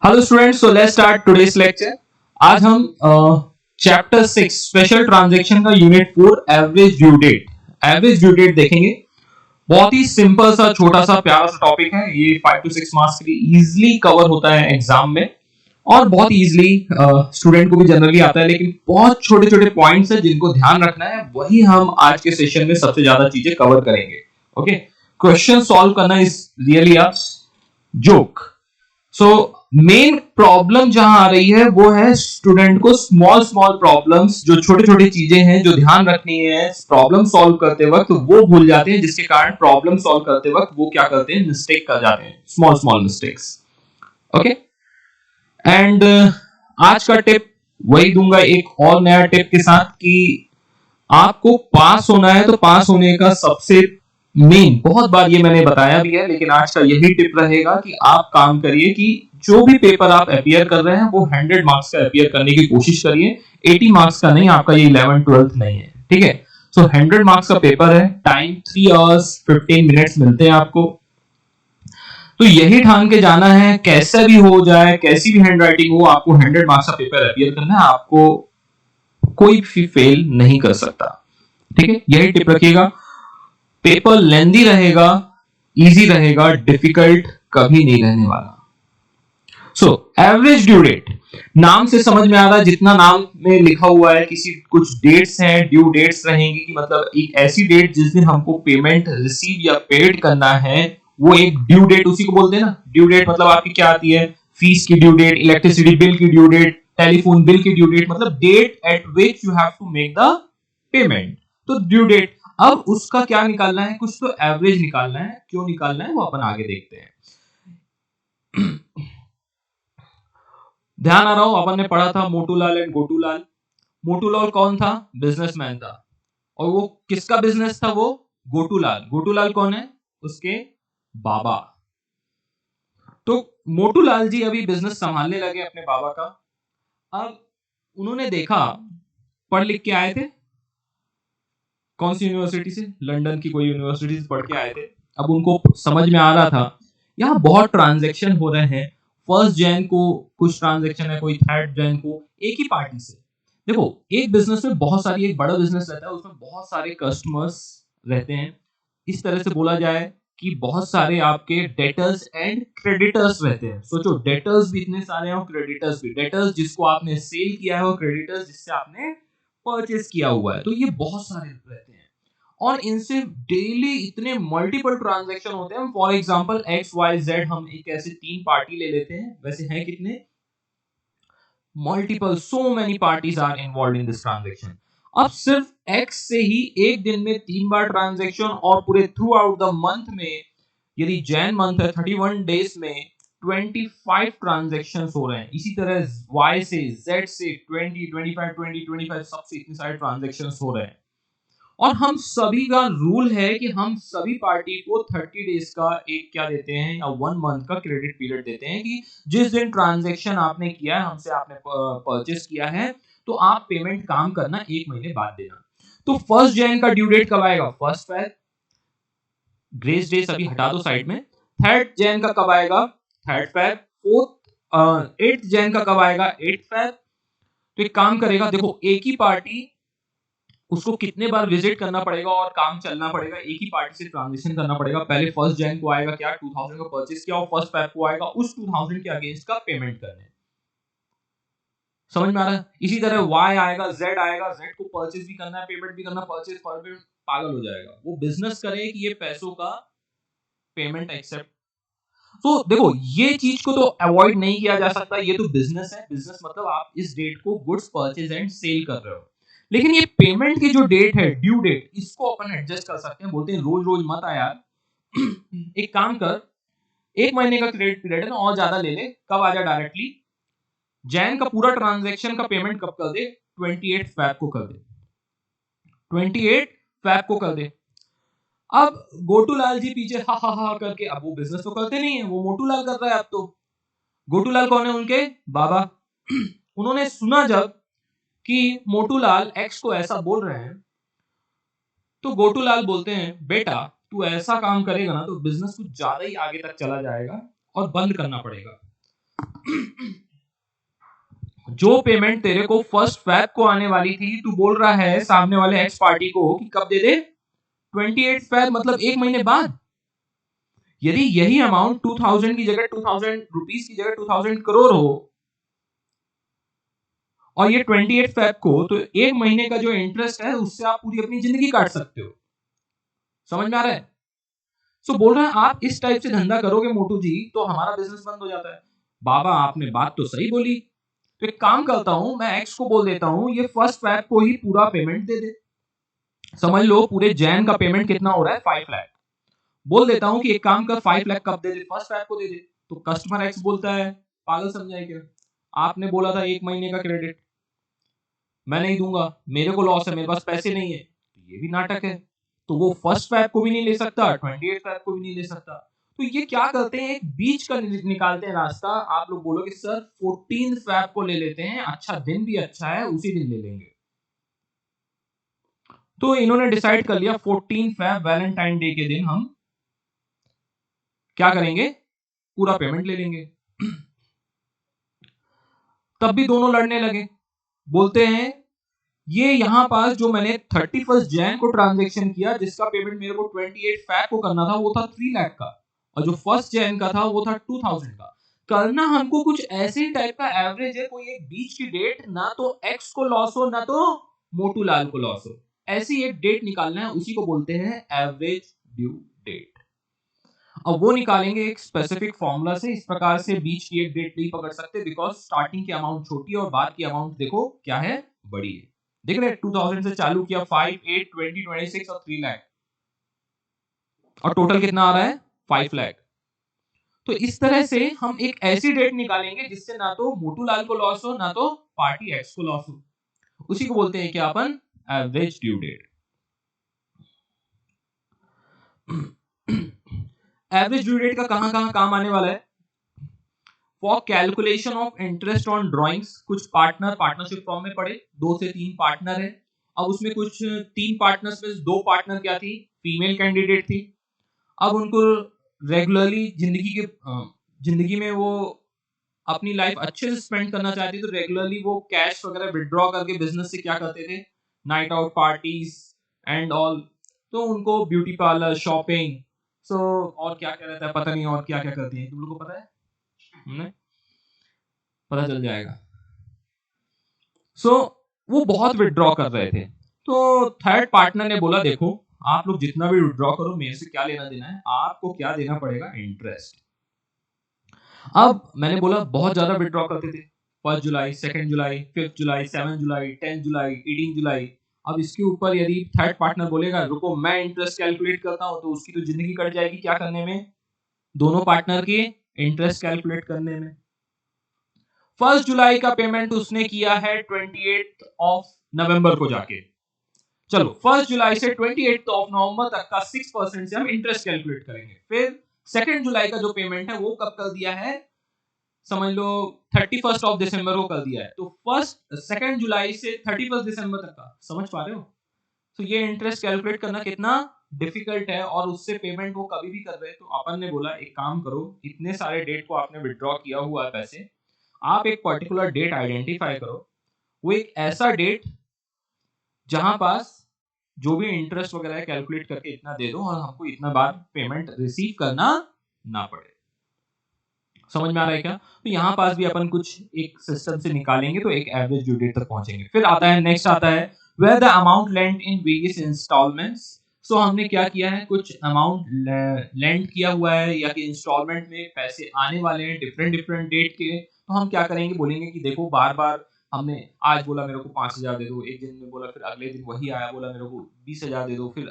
Hello students, so let's start today's lecture. आज हम chapter 6 special transaction का unit 4 average due date देखेंगे। बहुत ही सिंपल सा छोटा सा प्यारा सा टॉपिक है। ये 5 to 6 मार्क्स के लिए इजीली कवर होता है एग्जाम में और बहुत इजीली स्टूडेंट को भी जनरली आता है, लेकिन बहुत छोटे छोटे पॉइंट्स है जिनको ध्यान रखना है। वही हम आज के सेशन में सबसे ज्यादा चीजें कवर करेंगे। ओके, क्वेश्चन सॉल्व करना is really a joke. So main problem जहां आ रही है वो है स्टूडेंट को स्मॉल स्मॉल प्रॉब्लम्स, जो छोटी छोटी चीजें हैं जो ध्यान रखनी है प्रॉब्लम सॉल्व करते वक्त, वो भूल जाते हैं, जिसके कारण प्रॉब्लम सॉल्व करते वक्त वो क्या करते हैं, मिस्टेक कर जाते हैं, small small mistakes. Okay, and आज का टिप वही दूंगा एक और नया टिप के साथ कि आपको पास होना है तो पास होने का सबसे मेन, बहुत बार ये मैंने बताया भी है, लेकिन आज का यही टिप रहेगा कि आप काम करिए कि जो भी पेपर आप अपियर कर रहे हैं वो 100 मार्क्स का अपियर करने की कोशिश करिए। 80 मार्क्स का नहीं, आपका ये 11th 12th नहीं है, ठीक है। सो 100 मार्क्स का पेपर है, टाइम 3 hours 15 minutes मिलते हैं आपको। तो यही ठान के जाना है, कैसे भी हो जाए, कैसी भी हैंडराइटिंग हो, आपको 100 मार्क्स का पेपर अपियर करना है। आपको कोई भी फेल नहीं कर सकता, ठीक है। यही टिप रखिएगा। पेपर लेंदी रहेगा, इजी रहेगा, डिफिकल्ट कभी नहीं रहने वाला। सो एवरेज ड्यू डेट, नाम से समझ में आ रहा है, जितना नाम में लिखा हुआ है किसी कुछ डेट्स हैं, ड्यू डेट्स रहेंगी, कि मतलब एक ऐसी डेट जिस दिन हमको पेमेंट रिसीव या पेड करना है, वो एक ड्यू डेट उसी को बोलते हैं ना। ड्यू डेट मतलब आपकी क्या आती है, फीस की ड्यू डेट, इलेक्ट्रिसिटी बिल की ड्यू डेट, टेलीफोन बिल की ड्यू डेट, मतलब date at which you have to make the payment. तो ड्यू डेट, अब उसका क्या निकालना है, कुछ तो एवरेज निकालना है। क्यों निकालना है वो अपन आगे देखते हैं। ध्यान आ रहा हो, अपन ने पढ़ा था मोटूलाल एंड गोटूलाल। मोटूलाल कौन था, बिजनेसमैन था, और वो किसका बिजनेस था, वो गोटूलाल। गोटूलाल कौन है, उसके बाबा। तो मोटूलाल जी अभी बिजनेस संभालने लगे अपने बाबा का। अब उन्होंने देखा, पढ़ लिख के आए थे, कौन सी यूनिवर्सिटी से, लंदन की कोई यूनिवर्सिटी से पढ़ के आए थे। अब उनको समझ में आ रहा था यहाँ बहुत ट्रांजैक्शन हो रहे हैं, फर्स्ट जैन को कुछ ट्रांजैक्शन है, कोई थर्ड जैन को, एक ही पार्टी से। देखो, एक बिजनेस में बहुत सारी, एक बड़ा बिजनेस रहता है, उसमें बहुत सारे कस्टमर्स रहते हैं। इस तरह से बोला जाए कि बहुत सारे आपके डेटर्स एंड क्रेडिटर्स रहते हैं। सोचो, डेटर्स भी इतने सारे हैं और क्रेडिटर्स भी। डेटर्स जिसको आपने सेल किया है और क्रेडिटर्स जिससे आपने परचेस किया हुआ है। तो ये बहुत सारे रहते हैं और इनसे डेली इतने मल्टीपल ट्रांजैक्शन होते हैं। For example X Y Z, हम एक ऐसे 3 पार्टी ले लेते हैं, वैसे हैं कितने, multiple, so many parties are involved in this transaction. अब सिर्फ एक्स से ही एक दिन में 3 बार ट्रांजैक्शन, और पूरे थ्रू आउट द मंथ में, यदि जैन मंथ है 31 डेज में 25 ट्रांजैक्शन हो रहे हैं। इसी तरह वाई से, जेड से 20 25 20 25, सबसे इतने सारे ट्रांजैक्शन हो रहे हैं। और हम सभी का रूल है कि हम सभी पार्टी को 30 डेज का एक क्या देते हैं, या 1 मंथ का क्रेडिट पीरियड देते हैं, कि जिस दिन ट्रांजैक्शन आपने किया है, हमसे आपने परचेस किया है, तो आप पेमेंट काम करना 1 महीने बाद देना। तो फर्स्ट जैन का ड्यू डेट कब आएगा, फर्स्ट फेब। ग्रेस डे सभी हटा दो साइड में। थर्ड जैन का कब आएगा, third Feb. Fourth 8th Jain का कब आएगा, 8th फेब। तो एक काम करेगा, देखो एक ही पार्टी, उसको कितने बार विजिट करना पड़ेगा और काम चलना पड़ेगा, एक ही पार्टी से ट्रांजेक्शन करना पड़ेगा। पहले फर्स्ट जैन को आएगा क्या, 2000 का परचेस किया, और फर्स्ट फेब को आएगा उस 2000 के अगेंस्ट का पेमेंट करने। समझ में आ रहा है। इसी तरह वाई आएगा, जेड आएगा, जेड को परचेस भी करना है, पेमेंट भी करना, परचेस फॉरवर्ड, पागल हो जाएगा। वो बिजनेस करे कि ये पैसों का पेमेंट एक्सेप्ट। तो देखो, ये चीज को तो अवॉइड नहीं किया जा सकता, ये तो बिजनेस है। बिजनेस मतलब आप इस डेट को गुड्स परचेज एंड सेल कर रहे हो। लेकिन ये पेमेंट की जो डेट है, ड्यू डेट, इसको अपन एडजस्ट कर सकते हैं। बोलते हैं रोज रोज मत आ यार, एक काम कर, 1 महीने का क्रेडिट पीरियड है ना, और ज्यादा ले ले, कब आ जा डायरेक्टली, जैन का पूरा ट्रांजैक्शन का पेमेंट कब कर दे, 28 फैब को कर दे, 28 फैब को कर दे। अब गोटूलाल जी पीछे हा हा हा करके, अब वो बिजनेस तो करते नहीं है, वो मोटूलाल कर रहा है। अब तो गोटूलाल कौन है, उनके बाबा। उन्होंने सुना जब कि मोटूलाल एक्स को ऐसा बोल रहे हैं, तो गोटूलाल बोलते हैं, बेटा तू ऐसा काम करेगा ना तो बिजनेस कुछ ज्यादा ही आगे तक चला जाएगा और बंद करना पड़ेगा। जो पेमेंट तेरे को फर्स्ट फेब को आने वाली थी, तू बोल रहा है सामने वाले एक्स पार्टी को कि कब दे दे, 28 फेब, मतलब 1 महीने बाद। यदि यही अमाउंट 2000 की जगह 2000 रुपीस की जगह 2000 करोड़ हो और ये 28 फेब को, तो 1 महीने का जो इंटरेस्ट है उससे आप पूरी अपनी जिंदगी काट सकते हो। समझ में आ रहा है? सो बोल रहा है आप इस टाइप से धंधा करोगे मोटू जी तो हमारा बिजनेस बंद हो जाता है। बाबा आपने बात तो सही बोली, तो एक काम करता हूं, मैं एक्स को बोल देता हूं ये फर्स्ट फेब को ही पूरा पेमेंट दे दे। समझ लो पूरे जैन का पेमेंट कितना हो रहा है, 5 लाख। बोल देता हूं कि एक काम कर, 5 लाख कब दे दे, फर्स्ट फेब को दे दे। तो कस्टमर एक्स बोलता है पागल समझाए क्या, आपने बोला था 1 महीने का क्रेडिट, मैं नहीं दूंगा, मेरे को लॉस है, मेरे पास पैसे नहीं है। तो ये भी नाटक है। तो वो फर्स्ट फैब को भी नहीं ले सकता, 28 फैब को भी नहीं ले सकता। तो ये क्या करते हैं, एक बीच का निकालते हैं रास्ता। आप लोग बोलोगे सर 14 फैब को ले लेते हैं, अच्छा दिन भी अच्छा है, उसी दिन ले लेंगे। तो इन्होंने डिसाइड कर लिया 14 फैब वैलेंटाइन डे के दिन हम क्या करेंगे, पूरा पेमेंट ले लेंगे। तब भी दोनों लड़ने लगे, बोलते हैं ये यहां पास जो मैंने 31 जैन को ट्रांजैक्शन किया जिसका पेमेंट मेरे को 28 फैब को करना था वो था 3 लाख का, और जो फर्स्ट जैन का था वो था 2000 का। करना हमको कुछ ऐसे टाइप का एवरेज है, कोई एक बीच की डेट, ना तो एक्स को लॉस हो ना तो मोटू लाल को लॉस हो, ऐसी एक डेट निकालना है, उसी को बोलते हैं एवरेज ड्यू डेट। अब वो निकालेंगे एक स्पेसिफिक फॉर्मूला से, इस प्रकार से बीच की एक डेट नहीं पकड़ सकते बिकॉज स्टार्टिंग की अमाउंट छोटी है और बाद की अमाउंट देखो क्या है, बड़ी है। देख रहे 2000 से चालू किया, 5, 8, 20, 26 और 3 लाख, और टोटल कितना आ रहा है 5 लाख। तो इस तरह से हम एक ऐसी डेट निकालेंगे जिससे ना तो मोटू लाल को लॉस हो ना तो पार्टी एक्स को लॉस हो, उसी को बोलते हैं क्या अपन, average due date. Average due date का कहां काम आने वाला है, for calculation of interest on drawings. कुछ पार्टनर पार्टनरशिप फॉर्म में पड़े, 2 से 3 पार्टनर है। अब उसमें कुछ 3 पार्टनर्स में 2 पार्टनर क्या थी, फीमेल कैंडिडेट थी। अब उनको रेगुलरली जिंदगी में वो अपनी लाइफ अच्छे से स्पेंड करना चाहती, तो रेगुलरली वो कैश वगैरह विड्रॉ करके बिजनेस से क्या करते थे, night out parties and all. तो उनको ब्यूटी पार्लर, शॉपिंग, सो और क्या क्या रहता है पता नहीं, और क्या क्या करती है तुम लोग को पता है, हमने पता चल जाएगा। सो वो बहुत विड्रॉ कर रहे थे। तो थर्ड पार्टनर ने बोला देखो आप लोग जितना भी विड्रॉ करो मेरे से क्या लेना देना है, आपको क्या देना पड़ेगा, इंटरेस्ट। अब मैंने बोला बहुत ज्यादा विड्रॉ करते थे, 1 जुलाई, 2 जुलाई, 5 जुलाई, 7 जुलाई, 10 जुलाई, 18 जुलाई। अब इसके ऊपर यदि थर्ड पार्टनर बोलेगा रुको मैं इंटरेस्ट कैलकुलेट करता हूं, तो उसकी तो जिंदगी कट जाएगी क्या करने में, दोनों पार्टनर के इंटरेस्ट कैलकुलेट करने में। 1 जुलाई का पेमेंट उसने किया है 28 ऑफ नवंबर को जाके। चलो 1 जुलाई से 28 ऑफ नवंबर तक का 6% से हम इंटरेस्ट कैलकुलेट करेंगे। फिर 2 जुलाई का जो पेमेंट है वो कब कर दिया है, समझ लो 31 ऑफ दिसंबर को कर दिया है। तो 2 जुलाई से 31 दिसंबर तक का, समझ पा रहे हो? तो ये इंटरेस्ट कैलकुलेट करना कितना डिफिकल्ट है, और उससे पेमेंट वो कभी भी कर रहे हैं। तो अपन ने बोला एक काम करो, इतने सारे डेट को आपने विड्रॉ किया हुआ है पैसे, आप एक पर्टिकुलर डेट आइडेंटिफाई करो, वो एक ऐसा डेट जहां पास जो भी इंटरेस्ट वगैरह है कैलकुलेट करके इतना दे दो और हमको इतना बार पेमेंट रिसीव करना ना पड़े। समझ में आ रहा है क्या? तो यहाँ पास भी अपन कुछ एक सिस्टम से निकालेंगे तो एक एवरेज ड्यू डेट तक पहुंचेंगे। फिर आता है नेक्स्ट आता है where the amount lent in various instalments. So हमने क्या किया है, कुछ अमाउंट लेंट किया हुआ है या कि इंस्टॉलमेंट में पैसे आने वाले हैं डिफरेंट डिफरेंट डेट के। तो हम क्या करेंगे, बोलेंगे कि देखो बार बार हमने आज बोला मेरे को 5,000 दे दो, एक दिन में बोला, फिर अगले दिन वही आया बोला मेरे को 20,000 दे दो, फिर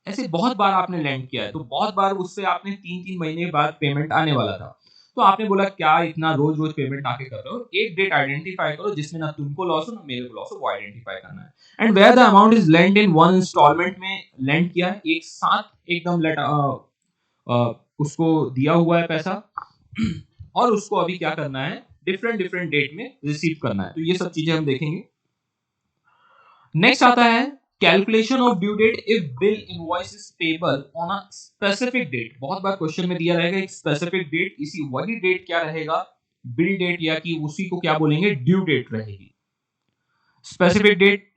ऐसे बहुत बार आपने लेंट किया है, तो बहुत बार उससे आपने 3-3 महीने बाद पेमेंट आने वाला था। तो आपने बोला क्या इतना रोज रोज पेमेंट आके कर रहे हो, एक डेट आइडेंटिफाई करो जिसमें ना तुमको लॉस हो ना मेरे को लॉस हो, वो आइडेंटिफाई करना है। And where the amount is lent in one instalment में लेंट किया है, एक साथ एकदम उसको दिया हुआ है पैसा, और उसको अभी क्या करना है, डिफरेंट डिफरेंट डेट में रिसीव करना है। तो ये सब चीजें हम देखेंगे। नेक्स्ट आता है calculation of due date if bill invoice is payable on a specific date. बहुत बार क्वेश्चन में दिया रहेगा एक स्पेसिफिक डेट, इसी वही डेट क्या रहेगा, बिल डेट या कि उसी को क्या बोलेंगे, ड्यू डेट रहेगी। Specific date,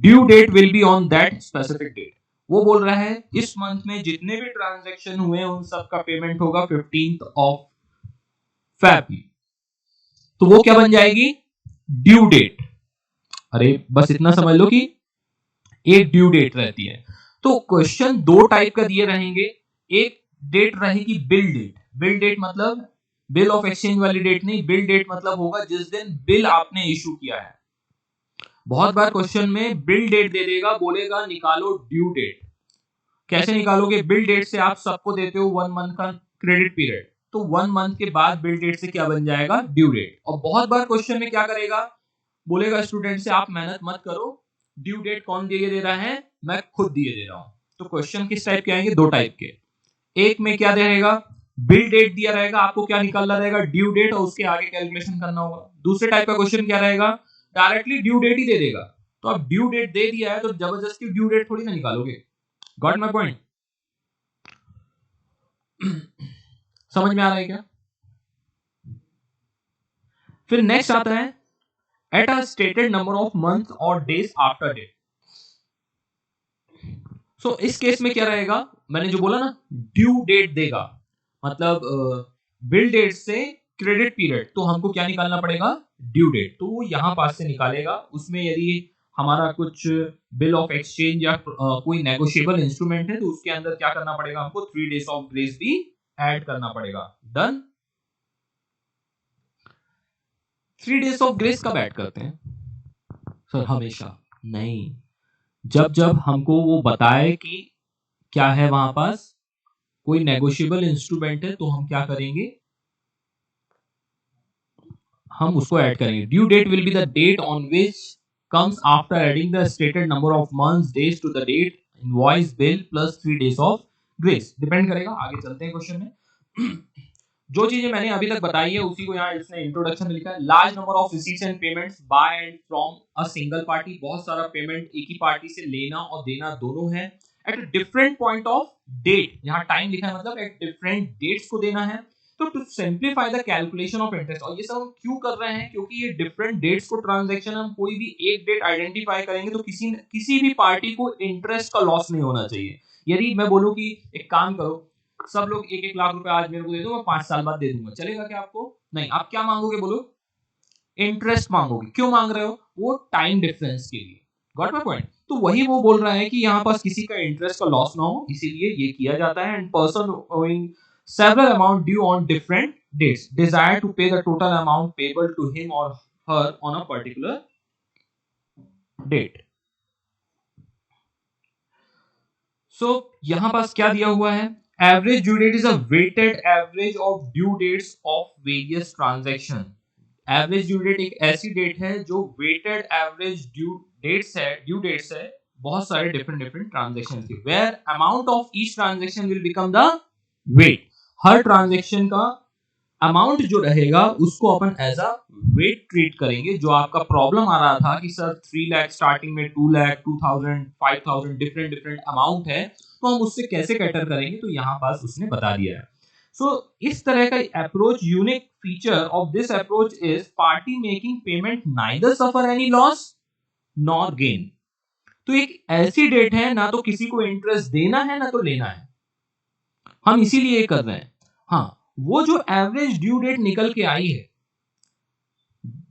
due date will be on that specific date. वो बोल रहा है इस मंथ में जितने भी ट्रांजैक्शन हुए उन सब का पेमेंट होगा 15th ऑफ फेब। तो वो क्या बन जाएगी, ड्यू डेट। अरे बस इतना समझ लो कि एक ड्यू डेट रहती है। तो क्वेश्चन दो टाइप का दिए रहेंगे। एक डेट रहेगी बिल डेट। बिल डेट मतलब बिल ऑफ एक्सचेंज वाली डेट नहीं, बिल डेट मतलब होगा जिस दिन बिल आपने इशू किया है। बहुत बार क्वेश्चन में बिल डेट दे देगा, बोलेगा निकालो ड्यू डेट। कैसे निकालोगे, बिल डेट से आप सबको देते हो 1 मंथ का क्रेडिट पीरियड, तो 1 मंथ के बाद बिल डेट से क्या बन जाएगा, ड्यू डेट। और बहुत बार क्वेश्चन में क्या करेगा, बोलेगा स्टूडेंट से आप मेहनत मत करो, ड्यू डेट कौन दिए दे रहा है, मैं खुद दिए दे रहा हूं। तो क्वेश्चन किस टाइप के आएंगे, दो टाइप के। एक में क्या रहेगा, बिल डेट दिया रहेगा, आपको क्या निकालना रहेगा, ड्यू डेट, और उसके आगे कैलकुलेशन करना होगा। दूसरे टाइप का क्वेश्चन क्या रहेगा, डायरेक्टली ड्यू डेट ही दे देगा। तो अब ड्यू डेट दे दिया है तो जबरदस्ती ड्यू डेट थोड़ी ना निकालोगे। Got my point? समझ में आ रहा है क्या? फिर नेक्स्ट आता है at a stated number of month और डेज आफ्टर डेट। सो इस केस में क्या रहेगा, मैंने जो बोला ना, ड्यू डेट देगा, मतलब बिल डेट से क्रेडिट पीरियड, तो हमको क्या निकालना पड़ेगा, ड्यू डेट। तो वो यहां पास से निकालेगा। उसमें यदि हमारा कुछ बिल ऑफ एक्सचेंज या कोई नेगोशिएबल इंस्ट्रूमेंट है तो उसके अंदर क्या करना पड़ेगा, हमको 3 डेज ऑफ ग्रेस भी ऐड करना पड़ेगा। डन। 3 डेज ऑफ ग्रेस कब ऐड करते हैं सर, हमेशा नहीं, जब जब हमको वो बताए कि क्या है वहां पास कोई नेगोशिएबल इंस्ट्रूमेंट है, तो हम क्या करेंगे, हम उसको ऐड करेंगे। Due date will be the date on which comes after adding the stated number of months days to the date invoice bill plus 3 days of grace. Depend करेगा। आगे चलते हैं क्वेश्चन में। जो चीजें मैंने अभी तक बताई है उसी को यहाँ इसने इंट्रोडक्शन में लिखा है। Large number of receipts and payments by and from a single party. बहुत सारा पेमेंट एक ही पार्टी से लेना और देना दोनों है। At different point of date, यहाँ टाइम लिखा है मतलब एट डिफरेंट डेट्स को देना है। तो to simplify the calculation of interest, और ये सब हम क्यों कर रहे हैं, क्योंकि ये डिफरेंट डेट्स को ट्रांजैक्शन, हम कोई भी एक डेट आइडेंटिफाई करेंगे तो किसी भी पार्टी को इंटरेस्ट का लॉस नहीं होना चाहिए। यदि मैं बोलूं कि एक काम करो, सब लोग 1-1 लाख रुपए आज मेरे को दे दो, मैं 5 साल बाद दे दूंगा, चलेगा क्या आपको? नहीं। आप क्या मांगोगे, बोलो, इंटरेस्ट मांगोगे। क्यों मांग रहे हो? वो टाइम डिफरेंस के लिए। Got my point? तो वही वो बोल रहा है कि यहाँ पास किसी का इंटरेस्ट का लॉस ना हो, इसीलिए ये किया जाता है। And person owing several amount due on different dates desire to pay the total amount payable to him or her on a particular date. So यहां पास क्या दिया हुआ है, average due date is a weighted average of due dates of various transaction. Average due date एक ऐसी date है जो weighted average due dates है बहुत सारे डिफरेंट ट्रांजैक्शन की, where amount of each transaction will become the weight. हर transaction का अमाउंट जो रहेगा उसको अपन एज अ वेट ट्रीट करेंगे। जो आपका प्रॉब्लम आ रहा था कि सर 3 लाख स्टार्टिंग में, 2 लाख, 2000, 5000 डिफरेंट अमाउंट है, तो हम उससे कैसे कैटर करेंगे, तो यहाँ पास उसने बता दिया है। सो इस तरह का approach, unique feature of this approach is party making payment neither suffer any loss nor gain. तो एक ऐसी डेट है ना तो किसी को इंटरेस्ट देना है ना तो लेना है, हम इसीलिए कर रहे हैं। हाँ, वो जो एवरेज ड्यू डेट निकल के आई है,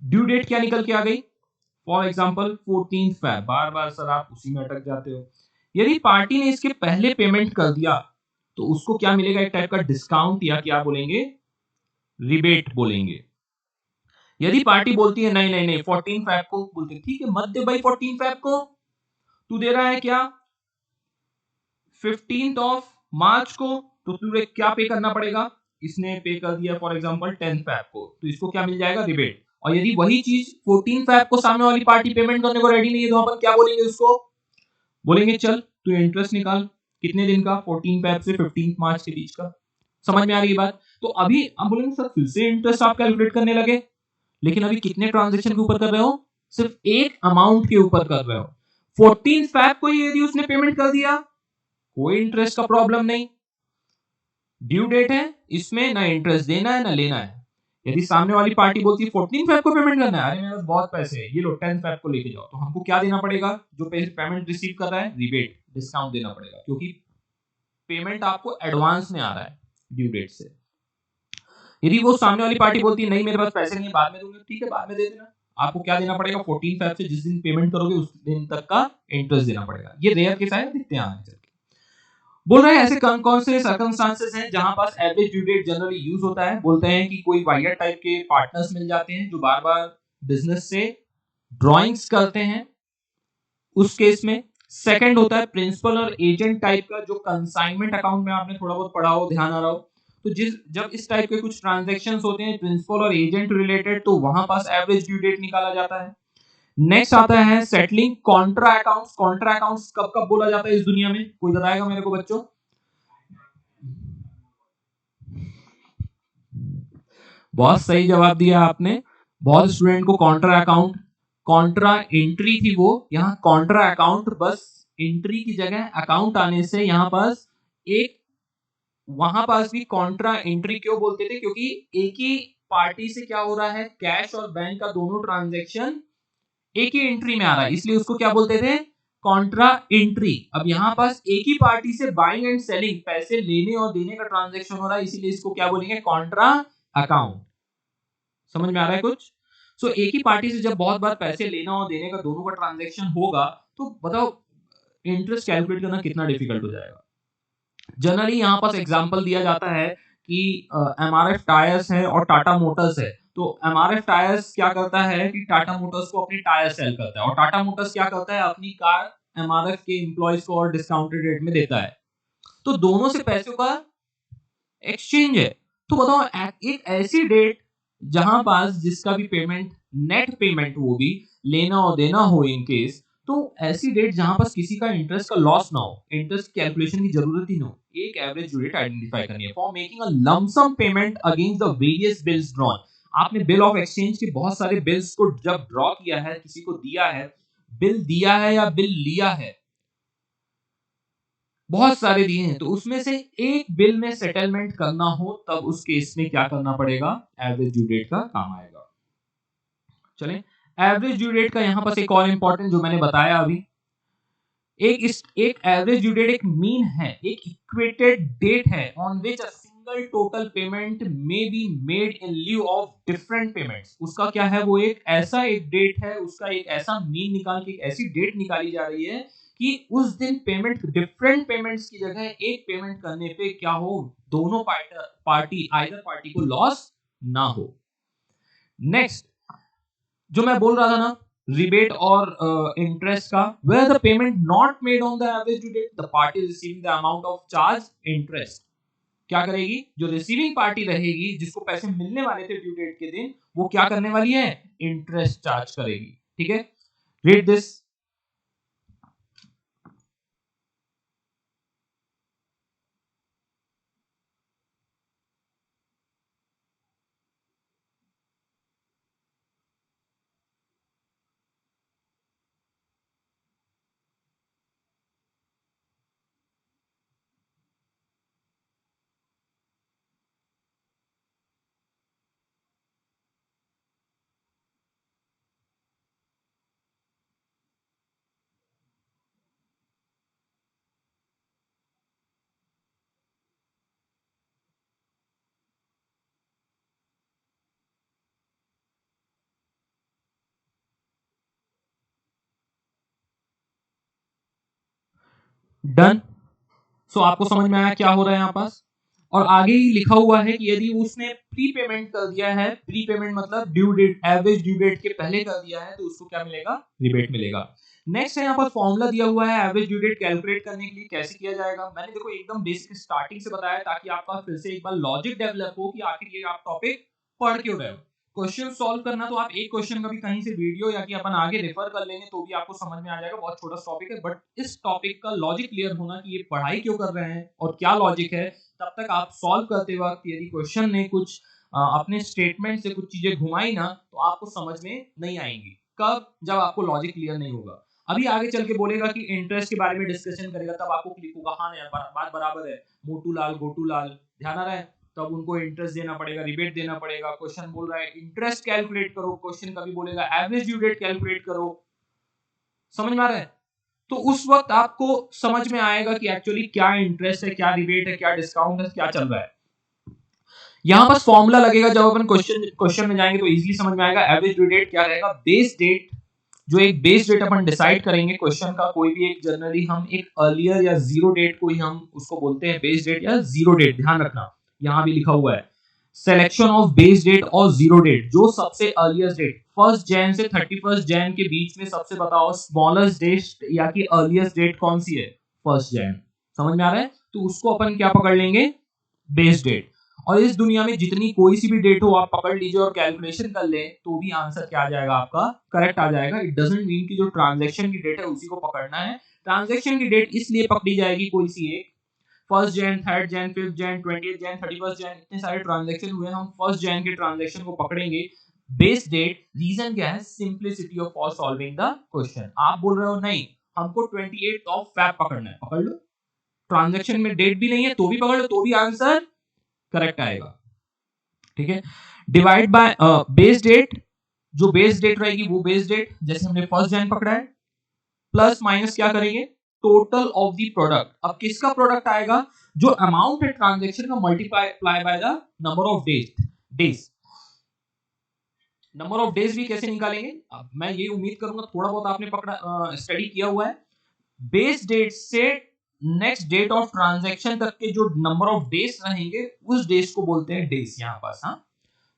ड्यू डेट क्या निकल के आ गई, फॉर एग्जांपल 14 फैब, बार बार सर आप उसी में अटक जाते हो। यदि पार्टी ने इसके पहले पेमेंट कर दिया तो उसको क्या मिलेगा, एक टाइप का डिस्काउंट या क्या बोलेंगे, रिबेट बोलेंगे। यदि पार्टी बोलती है नहीं नहीं नहीं 14 फैब को, बोलते ठीक है मत दे भाई 14 फैब को, तू दे रहा है क्या 15th ऑफ मार्च को, तो तुझे क्या पे करना पड़ेगा, इसने पे कर दिया फॉर एग्जांपल 10 फैब को, तो इसको क्या मिल जाएगा, रिबेट। और यदि वही चीज 14 फैब को सामने वाली पार्टी पेमेंट करने को रेडी नहीं है तो अपन क्या बोलेंगे, उसको बोलेंगे चल तू इंटरेस्ट निकाल, कितने दिन का, 14 फैब से 15 मार्च के बीच का। समझ में आ रही बात? तो अभी हम बोलेंगे सर फिर से इंटरेस्ट आप कैलकुलेट करने लगे, लेकिन अभी कितने ट्रांजैक्शन के ऊपर कर रहे हो, सिर्फ एक अमाउंट के ऊपर कर रहे हो। 14 फैब को यदि उसने पेमेंट कर दिया, कोई इंटरेस्ट का प्रॉब्लम नहीं, ड्यू डेट है, इसमें ना इंटरेस्ट देना है ना लेना है। यदि सामने वाली पार्टी बोलती है 14 फेब को पेमेंट करना है, अरे मेरे पास बहुत पैसे है, ये लो 10 फेब को लेके जाओ, तो हमको क्या देना पड़ेगा? जो पेमेंट रिसीव कर रहा है, रिबेट, डिस्काउंट देना पड़ेगा, क्योंकि पेमेंट आपको एडवांस में आ रहा है ड्यू डेट से। यदि वो सामने वाली पार्टी बोलती है नहीं मेरे पास पैसे नहीं है, बाद में दूंगा, ठीक है बाद में दे देना, आपको क्या देना पड़ेगा? 14 फेब से जिस दिन पेमेंट करोगे उस दिन तक का इंटरेस्ट देना पड़ेगा। ये रेयर केस है, दिखते हैं आगे चल के। बोल रहे हैं ऐसे कौन कौन से सर्कमस्टांसेस हैं जहां पास average due date generally use होता है। बोलते हैं कि कोई वायर टाइप के पार्टनर्स मिल जाते हैं जो बार बार बिजनेस से ड्रॉइंग्स करते हैं, उस केस में। सेकंड होता है प्रिंसिपल और एजेंट टाइप का, जो कंसाइनमेंट अकाउंट में आपने थोड़ा बहुत पढ़ा हो, ध्यान आ रहा हो, तो जब इस टाइप के कुछ ट्रांजैक्शंस होते हैं प्रिंसिपल और एजेंट रिलेटेड, तो वहां पास एवरेज ड्यू डेट निकाला जाता है। नेक्स्ट आता है settling Contra accounts. Contra accounts कब कब बोला जाता है इस दुनिया में, कोई बताएगा मेरे को बच्चों? बहुत सही जवाब दिया आपने। बहुत स्टूडेंट को कॉन्ट्रा अकाउंट, कॉन्ट्रा एंट्री थी वो, यहाँ कॉन्ट्रा अकाउंट, बस एंट्री की जगह अकाउंट आने से यहाँ पास एक, वहां पास भी कॉन्ट्रा एंट्री क्यों बोलते थे? क्योंकि एक ही पार्टी से क्या हो रहा है, कैश और बैंक का दोनों ट्रांजैक्शन एक ही एंट्री में आ रहा है, इसलिए उसको क्या बोलते थे? Contra entry. अब यहाँ पास एक ही पार्टी से बाइंग एंड सेलिंग, पैसे लेने और देने का ट्रांजैक्शन हो रहा है, इसीलिए इसको क्या बोलेंगे? Contra account. समझ में आ रहा है कुछ? सो एक ही पार्टी से जब बहुत बार पैसे लेना और देने का दोनों का ट्रांजैक्शन होगा, तो बताओ इंटरेस्ट कैलकुलेट करना कितना डिफिकल्ट हो जाएगा। जनरली यहाँ पास एग्जांपल दिया जाता है कि एमआरएफ टायर्स है और टाटा मोटर्स है, तो एमआरएफ टायर्स क्या करता है कि टाटा मोटर्स को अपनी टायर सेल करता है, और टाटा मोटर्स क्या करता है, अपनी कार एमआरएफ के एम्प्लॉयज को और डिस्काउंटेड रेट में देता है। तो दोनों से पैसों का एक्सचेंज है। तो बताओ एक ऐसी डेट जहां पास जिसका भी पेमेंट, नेट पेमेंट, वो भी लेना और देना हो इन केस, तो ऐसी डेट जहां पास किसी का इंटरेस्ट का लॉस ना हो, इंटरेस्ट कैलकुलेशन की जरूरत ही ना हो, एक एवरेज ड्यू डेट आइडेंटिफाई करनी है for making a lump sum payment against the various bills drawn. आपने बिल ऑफ एक्सचेंज के बहुत सारे बिल्स को जब ड्रॉ किया है, किसी को दिया है, बिल दिया है या बिल लिया है, बहुत सारे दिए हैं, तो उसमें से एक बिल में सेटलमेंट करना हो, तब उस केस में क्या करना पड़ेगा? एवरेज ड्यू डेट का काम आएगा। चलें, एवरेज ड्यू डेट का यहां पास एक और इंपॉर्टेंट जो मैंने बताया अभी, एक एवरेज ड्यू डेट एक मीन है, एक इक्वेटेड डेट है on which a single total payment may be made in lieu of different payments. उसका क्या है? वो एक ऐसा एक डेट है, उसका एक ऐसा मीन निकाल के एक ऐसी डेट निकाली जा रही है कि उस दिन पेमेंट, डिफरेंट पेमेंट्स की जगह एक पेमेंट करने पे क्या हो, दोनों पार्टी आइदर पार्टी को लॉस ना हो। नेक्स्ट जो मैं बोल रहा था ना, रिबेट और इंटरेस्ट का, where the payment not made on the average due date, the party receiving the amount of charge interest. क्या करेगी? जो रिसीविंग पार्टी रहेगी, जिसको पैसे मिलने वाले थे ड्यू डेट के दिन, वो क्या करने वाली है? इंटरेस्ट चार्ज करेगी। ठीक है, रीड दिस। डन। सो आपको समझ में आया क्या हो रहा है यहाँ पास? और आगे ही लिखा हुआ है कि यदि उसने प्री पेमेंट कर दिया है, प्री पेमेंट मतलब due date, average due date के पहले कर दिया है, तो उसको क्या मिलेगा? रिबेट मिलेगा। नेक्स्ट है यहाँ पर फॉर्मूला दिया हुआ है एवरेज ड्यू डेट कैलकुलेट करने के लिए, कैसे किया जाएगा। मैंने देखो एकदम बेसिक स्टार्टिंग से बताया, ताकि आपका फिर से एक बार लॉजिक डेवलप हो कि आखिर ये आप टॉपिक पढ़ क्यों रहे हो। क्वेश्चन सॉल्व करना तो आप एक क्वेश्चन का भी कहीं से वीडियो या कि अपन आगे रेफर कर लेंगे तो भी आपको समझ में आ जाएगा, बहुत छोटा टॉपिक है, बट इस टॉपिक का लॉजिक क्लियर होना कि ये पढ़ाई क्यों कर रहे हैं और क्या लॉजिक है, तब तक आप सॉल्व करते वक्त यदि क्वेश्चन ने कुछ अपने स्टेटमेंट से कुछ चीजें घुमाई ना, तो आपको समझ में नहीं आएंगी। कब? जब आपको लॉजिक क्लियर नहीं होगा। अभी आगे चल के बोलेगा कि इंटरेस्ट के बारे में डिस्कशन करेगा, तब आपको क्लिक होगा हाँ यार बात बराबर है, मोटू लाल गोटू लाल, ध्यान आ रहा है। तब उनको इंटरेस्ट देना पड़ेगा, रिबेट देना पड़ेगा। क्वेश्चन बोल रहा है इंटरेस्ट कैलकुलेट करो, क्वेश्चन कभी बोलेगा एवरेज ड्यू डेट कैलकुलेट करो। समझ में आ रहा है? तो उस वक्त आपको समझ में आएगा कि एक्चुअली क्या इंटरेस्ट है, क्या रिबेट है, क्या डिस्काउंट है, क्या चल रहा है। यहां पर फॉर्मूला लगेगा, जब अपन क्वेश्चन में जाएंगे तो इजीली समझ में आएगा। एवरेज ड्यू डेट क्या रहेगा? बेस डेट, जो एक बेस डेट अपन डिसाइड करेंगे क्वेश्चन का, कोई भी एक, जनरली हम एक अर्लियर या जीरो डेट को ही हम उसको बोलते हैं बेस डेट या जीरो डेट। ध्यान रखना, यहां भी लिखा हुआ है सिलेक्शन ऑफ बेस डेट और जीरो डेट। जो सबसे अर्लिएस्ट डेट 1 जैन से 31 जैन के बीच में, सबसे बताओ स्मॉलेस्ट डेट या कि अर्लिएस्ट डेट कौन सी है? 1 जैन। समझ में आ रहा है? तो उसको अपन क्या पकड़ लेंगे? Base date. और इस दुनिया में जितनी कोई सी भी डेट हो आप पकड़ लीजिए और कैलकुलेशन कर ले तो भी आंसर क्या आ जाएगा? आपका करेक्ट आ जाएगा। इट डजंट मीन कि जो ट्रांजैक्शन की डेट है उसी को पकड़ना है। ट्रांजैक्शन की डेट इसलिए पकड़ी जाएगी कोई सी एक, 1 जैन, 3 जैन, 5 जैन, 20 जैन, 31 जैन, इतने सारे ट्रांजैक्शन हुए, हम 1 जैन के ट्रांजैक्शन को पकड़ेंगे बेस डेट। रीजन क्या है? Simplicity of for solving the question. आप बोल रहे हो नहीं हमको 28 ऑफ फैब पकड़ना है, पकड़ लो। ट्रांजैक्शन में डेट भी नहीं है तो भी पकड़ लो, तो भी आंसर करेक्ट आएगा। ठीक है। डिवाइड बाय बेस डेट, जो बेस डेट रहेगी वो बेस डेट, जैसे हमने 1 जैन पकड़ा है, प्लस माइनस क्या करेंगे? Total of the product. अब किसका प्रोडक्ट आएगा? जो अमाउंट है ट्रांजैक्शन का multiply by the number of days. Number of days भी कैसे निकालेंगे? अब मैं ये उम्मीद करूंगा थोड़ा बहुत आपने पकड़ा स्टडी किया हुआ है। बेस डेट से नेक्स्ट डेट ऑफ ट्रांजैक्शन तक के जो नंबर ऑफ डेज रहेंगे उस डेज को बोलते हैं डेज यहां पास। हाँ,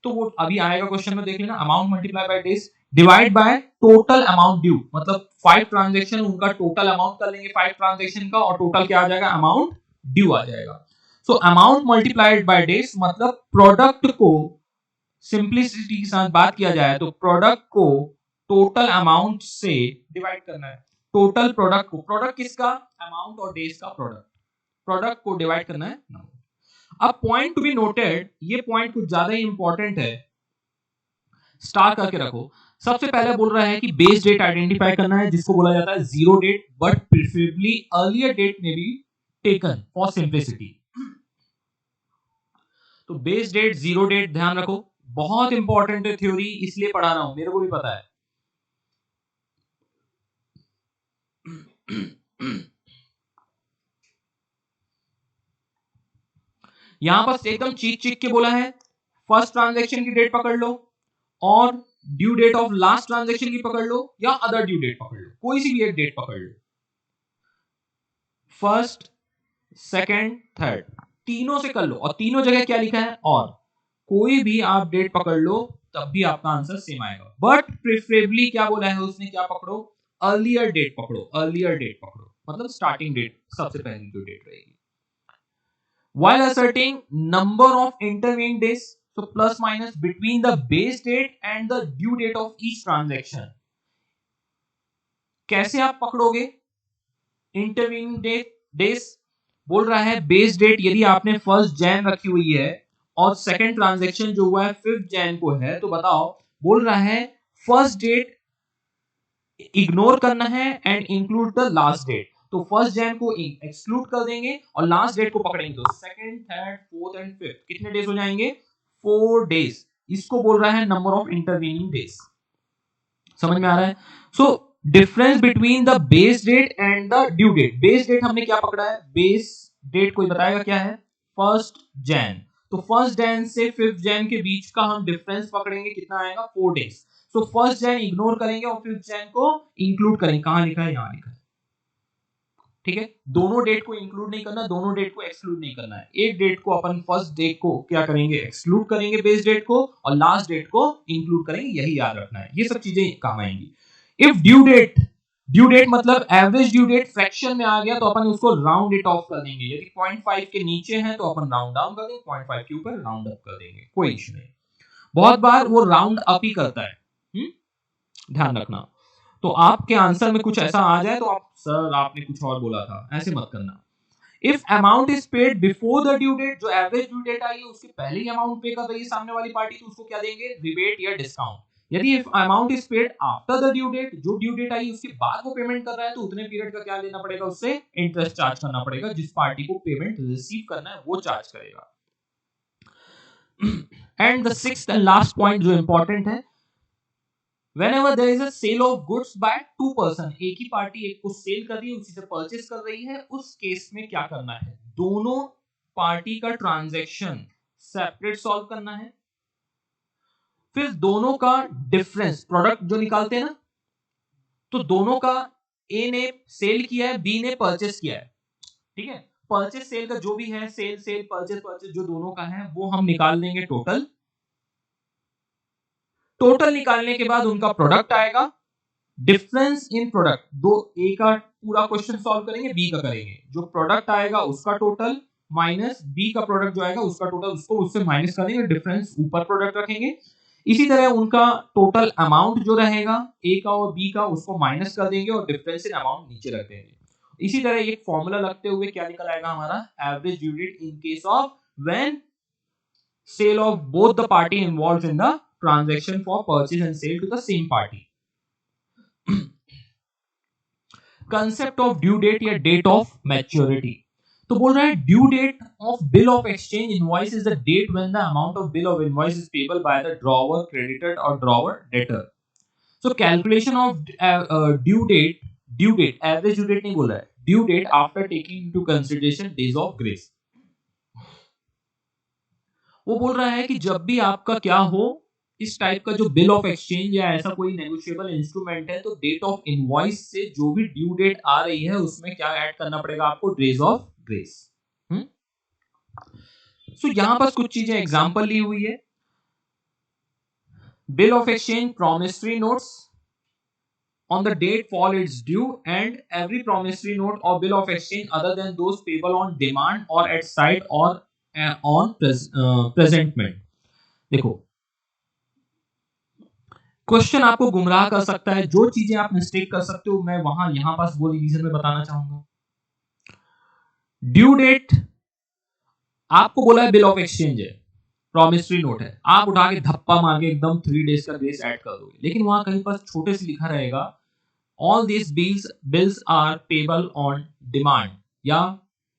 तो वो अभी आएगा क्वेश्चन में, देख लेना। Amount multiply by days divide by total amount due, मतलब 5 ट्रांजैक्शन, उनका टोटल अमाउंट कर लेंगे 5 ट्रांजैक्शन का, और टोटल क्या आ जाएगा? अमाउंट ड्यू आ जाएगा। So amount multiplied by days मतलब प्रोडक्ट को, सिंपलिसिटी के साथ बात किया जाए तो प्रोडक्ट को टोटल अमाउंट से डिवाइड करना है। टोटल प्रोडक्ट को, प्रोडक्ट किसका? अमाउंट और डेज का प्रोडक्ट, प्रोडक्ट को डिवाइड करना है। अब पॉइंट टू बी नोटेड, ये पॉइंट कुछ ज्यादा ही इंपॉर्टेंट है, स्टार करके रखो। सबसे पहले बोल रहा है कि बेस डेट आइडेंटिफाई करना है, जिसको बोला जाता है zero date, but preferably earlier date में भी टेकन फॉर सिंपलिसिटी। तो बेस डेट, जीरो डेट ध्यान रखो, बहुत इंपॉर्टेंट है थ्योरी, इसलिए पढ़ा रहा हूं, मेरे को भी पता है। यहां पर एकदम चीख चीख के बोला है फर्स्ट ट्रांजैक्शन की डेट पकड़ लो और due date of last transaction की पकड़ लो या अदर ड्यू डेट पकड़ लो, कोई सी भी एक डेट पकड़ लो। फर्स्ट, सेकंड, थर्ड, तीनों से कर लो, और तीनों जगह क्या लिखा है? और कोई भी आप डेट पकड़ लो तब भी आपका आंसर सेम आएगा, बट प्रेफरेबली क्या बोला है उसने? क्या पकड़ो? अर्लियर डेट पकड़ो, अर्लियर डेट पकड़ो, मतलब स्टार्टिंग डेट सबसे पहली जो डेट रहेगी। While asserting number of intervening days, so plus minus between the base date and the due date of each transaction. कैसे आप पकड़ोगे इंटरवीनिंग डेज? बोल रहा है बेस डेट यदि आपने 1 जैन रखी हुई है और सेकंड ट्रांजैक्शन जो हुआ है 5 जैन को है, तो बताओ, बोल रहा है फर्स्ट डेट इग्नोर करना है and include the last date. तो 1 जैन को एक्सक्लूड कर देंगे और लास्ट डेट को पकड़ेंगे, तो second, third, fourth and fifth कितने डेज हो जाएंगे? 4 डेज। इसको बोल रहा है नंबर ऑफ इंटरवीनिंग डेज। समझ में आ रहा है? So difference between the base date and the due date. Base date हमने क्या पकड़ा है? बेस डेट कोई बताएगा क्या है? 1 जैन। तो 1 जैन से 5 जैन के बीच का हम डिफरेंस पकड़ेंगे, कितना आएगा? 4 डेज। सो 1 जैन इग्नोर करेंगे और 5 जैन को इंक्लूड करेंगे। कहां लिखा है? यहां लिखा है। ठीक है, दोनों डेट को इंक्लूड नहीं करना, दोनों डेट को एक्सक्लूड नहीं करना है। एक डेट को अपन फर्स्ट डेट को क्या करेंगे? एक्सक्लूड करेंगे बेस डेट को, और लास्ट डेट को इंक्लूड करेंगे, यही याद रखना है। ये सब चीजें काम आएंगी। इफ ड्यू डेट मतलब एवरेज ड्यू डेट फ्रैक्शन में आ गया तो अपन उसको राउंड इट ऑफ कर देंगे। यदि 0.5 के नीचे है तो अपन राउंड डाउन कर देंगे, 0.5 के ऊपर राउंड अप कर देंगे, कोई इशू नहीं। बहुत बार वो राउंड अप ही करता है, ध्यान रखना। तो आपके आंसर में कुछ ऐसा आ जाए तो आप, सर आपने कुछ और बोला था, ऐसे मत करना। If amount is paid before the due date, जो एवरेज ड्यू डेट आई है उसके पहले ही अमाउंट पे कर रही है सामने वाली पार्टी, तो उसको क्या देंगे? रिबेट या डिस्काउंट। यदि if amount is paid after the due date, जो ड्यू डेट आई उसके बाद वो पेमेंट कर रहा है, तो उतने पीरियड का क्या लेना पड़ेगा? उससे इंटरेस्ट चार्ज करना पड़ेगा। जिस पार्टी को पेमेंट रिसीव करना है वो चार्ज करेगा। And the sixth and last point जो इंपॉर्टेंट है, whenever there is a sale of goods by two person, एक ही पार्टी एक को सेल कर रही है, उसी से परचेस कर रही है, उस केस में क्या करना है, दोनों पार्टी का ट्रांजैक्शन सेपरेट सॉल्व करना है, फिर दोनों का डिफरेंस प्रोडक्ट जो निकालते हैं ना, तो दोनों का ए ने सेल किया है, बी ने परचेस किया है, ठीक है, परचेस सेल का जो भी है, सेल सेल परचेस परचेस जो दोनों का है वो हम निकाल देंगे टोटल। टोटल निकालने के बाद उनका प्रोडक्ट आएगा, डिफरेंस इन प्रोडक्ट, दो ए का पूरा क्वेश्चन सॉल्व करेंगे, बी का करेंगे, जो प्रोडक्ट आएगा उसका टोटल माइनस बी का प्रोडक्ट जो आएगा उसका टोटल, उसको उससे माइनस करेंगे, डिफरेंस ऊपर प्रोडक्ट रखेंगे। इसी तरह उनका टोटल अमाउंट जो रहेगा ए का और बी का, उसको माइनस कर देंगे और डिफरेंस इन अमाउंट नीचे रख देंगे। इसी तरह एक फॉर्मूला लगते हुए क्या निकल आएगा हमारा, average due date in case of when sale of both the party involved in the transaction for purchase and sale to the same party. Concept of due date या डेट ऑफ मैच्योरिटी, तो बोल रहा है due date of bill of exchange invoice is the date when the amount of bill of invoice is payable by the drawer creditor और drawer debtor. So calculation of due date average due date नहीं बोल रहा है, due date after taking into consideration days of grace. वो बोल रहा है कि जब भी आपका क्या हो, इस टाइप का जो बिल ऑफ एक्सचेंज या ऐसा कोई नेगोशिएबल इंस्ट्रूमेंट है, तो डेट ऑफ इनवॉइस से जो भी ड्यू डेट आ रही है उसमें क्या ऐड करना पड़ेगा आपको, डेज ऑफ ग्रेस। सो यहां पर कुछ चीजें एग्जांपल ली हुई है, bill of exchange promissory notes on the date fall its due and every promissory note or bill of exchange other than those payable on demand or at sight or on presentment। देखो question आपको गुमराह कर सकता है, जो चीजें आप mistake कर सकते हो मैं वहां यहां पास वो रिवीजन में बताना चाहूंगा। ड्यू डेट आपको बोला है बिल ऑफ एक्सचेंज है, प्रॉमिसरी नोट है, आप उठा के धप्पा मार के एकदम 3 डेज का ग्रेस ऐड कर दोगे, लेकिन वहां कहीं पर छोटे से लिखा रहेगा all these bills are payable on demand या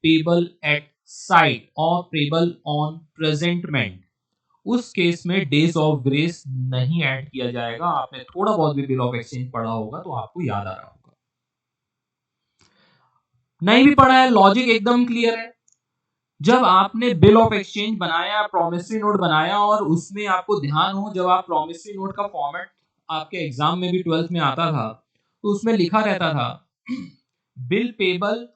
payable at sight और payable on presentment। उस केस में डेज ऑफ ग्रेस नहीं ऐड किया जाएगा। आपने थोड़ा बहुत भी बिल ऑफ एक्सचेंज पढ़ा होगा तो आपको याद आ रहा होगा, नहीं भी पढ़ा है लॉजिक एकदम क्लियर है। जब आपने बिल ऑफ एक्सचेंज बनाया, प्रॉमिसरी नोट बनाया, और उसमें आपको ध्यान हो जब आप प्रॉमिसरी नोट का फॉर्मेट आपके एग्जाम में भी 12th में आता था तो उसमें लिखा रहता था bill payable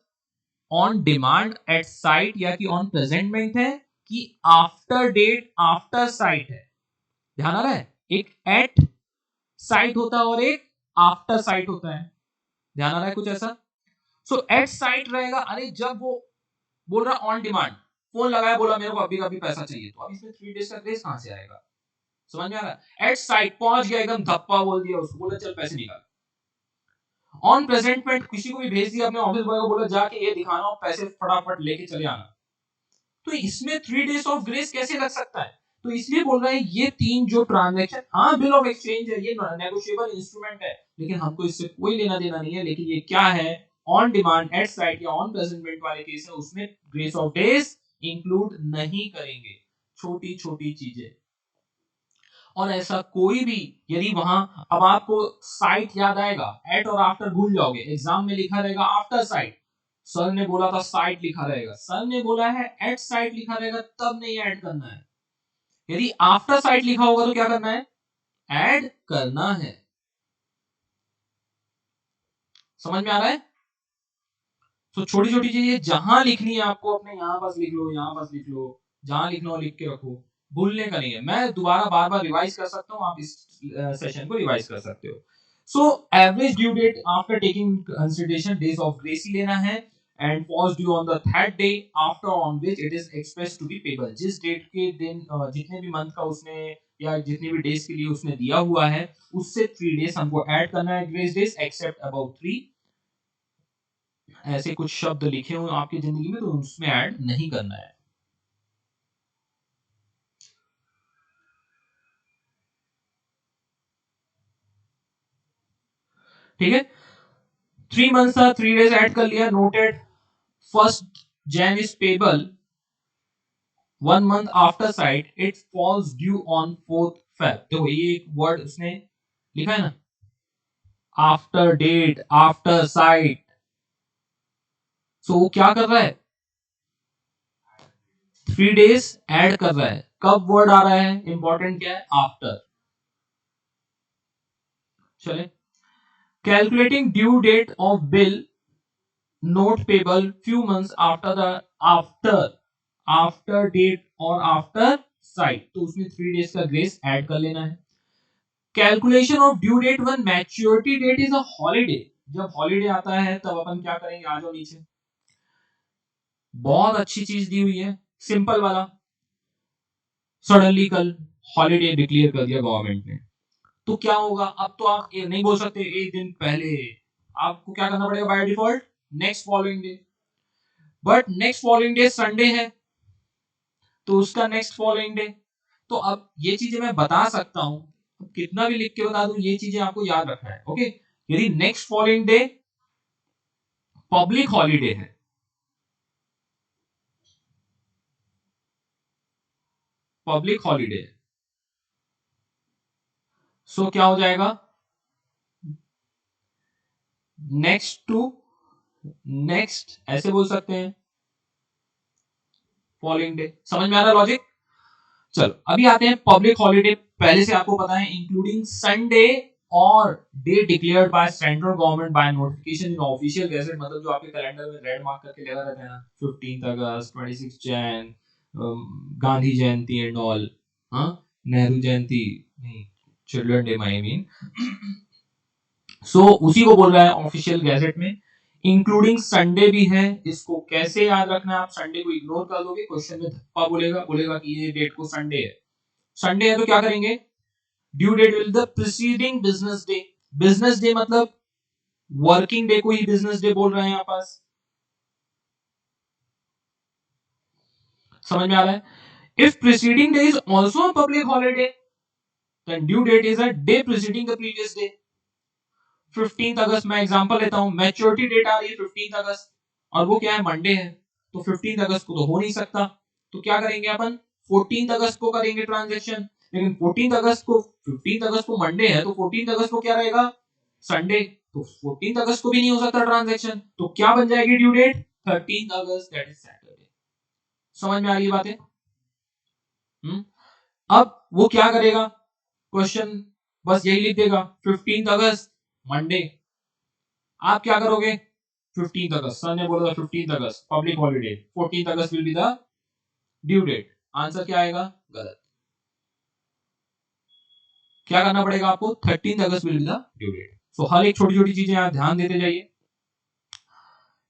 on demand eight site या कि ऑन प्रेजेंटमेंट है कि आफ्टर डेट आफ्टर साइट है। ध्यान आ रहा है, एक एट साइट होता है और एक आफ्टर साइट होता है, ध्यान आ रहा है कुछ ऐसा। सो एट साइट रहेगा, अरे जब वो बोल रहा ऑन डिमांड, फोन लगाया बोला मेरे को अभी अभी पैसा चाहिए, तो अब इसमें 3 डेज का ग्रेस कहां से आएगा, समझ में आ रहा है। एट साइट पहुंच गया, एकदम धप्पा बोल दिया उसको, बोला चल पैसे निकाल। ऑन प्रेजेंटमेंट किसी को भी भेज दिया अपने ऑफिस बॉय को, बोला जाके ये दिखाना और पैसे फटाफट लेके चले आना, तो इसमें 3 डेज ऑफ ग्रेस कैसे लग सकता है। तो इसलिए बोल रहे हैं ये तीन जो ट्रांजैक्शन, हाँ बिल ऑफ एक्सचेंज है, ये नेगोशिएबल इंस्ट्रूमेंट है, लेकिन हमको इससे कोई लेना देना नहीं है, लेकिन ये क्या है, ऑन डिमांड एट साइट या ऑन प्रेजेंटमेंट वाले केस है, उसमें ग्रेस ऑफ डेज इंक्लूड नहीं करेंगे, छोटी छोटी चीजें। और ऐसा कोई भी यदि वहां, अब आपको साइट याद आएगा, एट और आफ्टर भूल जाओगे, एग्जाम में लिखा रहेगा आफ्टर साइट, सर ने बोला था साइट लिखा रहेगा, सर ने बोला है एट साइट लिखा रहेगा, तब नहीं ऐड करना है। यदि आफ्टर साइट लिखा होगा तो क्या करना है, ऐड करना है। समझ में आ रहा है। तो छोटी छोटी चीजें जहां लिखनी है आपको, अपने यहां पास लिख लो, यहां पास लिख लो, जहां लिखना हो लिख के रखो, भूलने का नहीं है। मैं दोबारा बार बार रिवाइज कर सकता हूं, आप इस सेशन को रिवाइज कर सकते हो। So average due date after taking consideration days of grace ही लेना है, and falls due on the third day after on which it is expressed to be payable. जिस डेट के दिन जितने भी मंथ का उसने या जितने भी डेज के लिए उसने दिया हुआ है, उससे 3 डेज हमको ऐड करना है ग्रेस डेज, एक्सेप्ट अबाउट 3 ऐसे कुछ शब्द लिखे हुए आपकी जिंदगी में, तो उसमें ऐड नहीं करना है। ठीक है, 3 मंथ्स था, 3 डेज ऐड कर लिया, noted. First Jan is payable 1 month after sight it falls due on 4th Feb। देखो ये एक वर्ड उसने लिखा है ना, आफ्टर डेट, आफ्टर साइट। सो वो क्या कर रहा है, 3 days ऐड कर रहा है। कब वर्ड आ रहा है, इंपॉर्टेंट क्या है, आफ्टर। चले, calculating due date of bill note payable few months after the after after date और आफ्टर साइट, तो उसमें 3 days का ग्रेस ऐड कर लेना है। Calculation of due date when maturity date is a holiday, जब हॉलीडे आता है तब अपन क्या करेंगे, आ जाओ नीचे। बहुत अच्छी चीज दी हुई है, सिंपल वाला। सडनली कल हॉलीडे डिक्लेयर कर दिया गवर्नमेंट ने, तो क्या होगा, अब तो आप ये नहीं बोल सकते एक दिन पहले, आपको क्या करना पड़ेगा by default, next following day. But next following day Sunday है, तो उसका नेक्स्ट फॉलोइंग डे। तो अब ये चीजें मैं बता सकता हूं, कितना भी लिख के बता दूं, ये चीजें आपको याद रखना है। ओके, यदि next following day public holiday है, पब्लिक हॉलीडे, सो क्या हो जाएगा, नेक्स्ट टू नेक्स्ट, ऐसे बोल सकते हैं, फॉलोइंग डे। समझ में आ रहा है लॉजिक। चलो अभी आते हैं पब्लिक हॉलीडे, पहले से आपको पता है, इंक्लूडिंग संडे और day declared by central government by notification in official gazette, मतलब जो आपके कैलेंडर में रेड मार्क करके लगा रहता है ना, 15 अगस्त, 26 जैन, गांधी जयंती एंड ऑल, हाँ, नेहरू जयंती नहीं, चिल्ड्रन डे आई मीन। सो उसी को बोल रहा है ऑफिशियल गैजेट में, इंक्लूडिंग संडे भी है। इसको कैसे याद रखना है, आप संडे को इग्नोर कर दोगे, क्वेश्चन में धप्पा बोलेगा, बोलेगा कि ये डेट को संडे है। संडे है तो क्या करेंगे, due date will the preceding business day. Business day मतलब वर्किंग डे को ही बिजनेस डे बोल रहे हैं यहाँ पास, समझ में आ रहा है। If preceding day is also public holiday, then due date is a day preceding the previous day. 15 अगस्त, मैं एग्जांपल लेता हूं, मैच्योरिटी डेट आ रही है 15 अगस्त और वो क्या है, मंडे है, तो 15 अगस्त को तो हो नहीं सकता, तो क्या करेंगे अपन, 14 अगस्त को करेंगे ट्रांजैक्शन। लेकिन 14 अगस्त को, 15 अगस्त को मंडे है, तो 14 अगस्त को क्या रहेगा, संडे, तो 14 अगस्त को भी नहीं हो सकता ट्रांजैक्शन, तो क्या बन जाएगी ड्यू डेट, 13 अगस्त, दैट इज सैटरडे। समझ में आ रही है बातें। अब वो क्या करेगा, क्वेश्चन बस यही लिख देगा, 15 अगस्त मंडे, आप क्या करोगे, 15 अगस्त, सर ने बोला 15 August public holiday, 14 August will be the due date. Answer क्या आएगा, गलत। क्या करना पड़ेगा आपको, 13 August will be the due date. So हर एक छोटी छोटी चीजें आप ध्यान देते जाइए।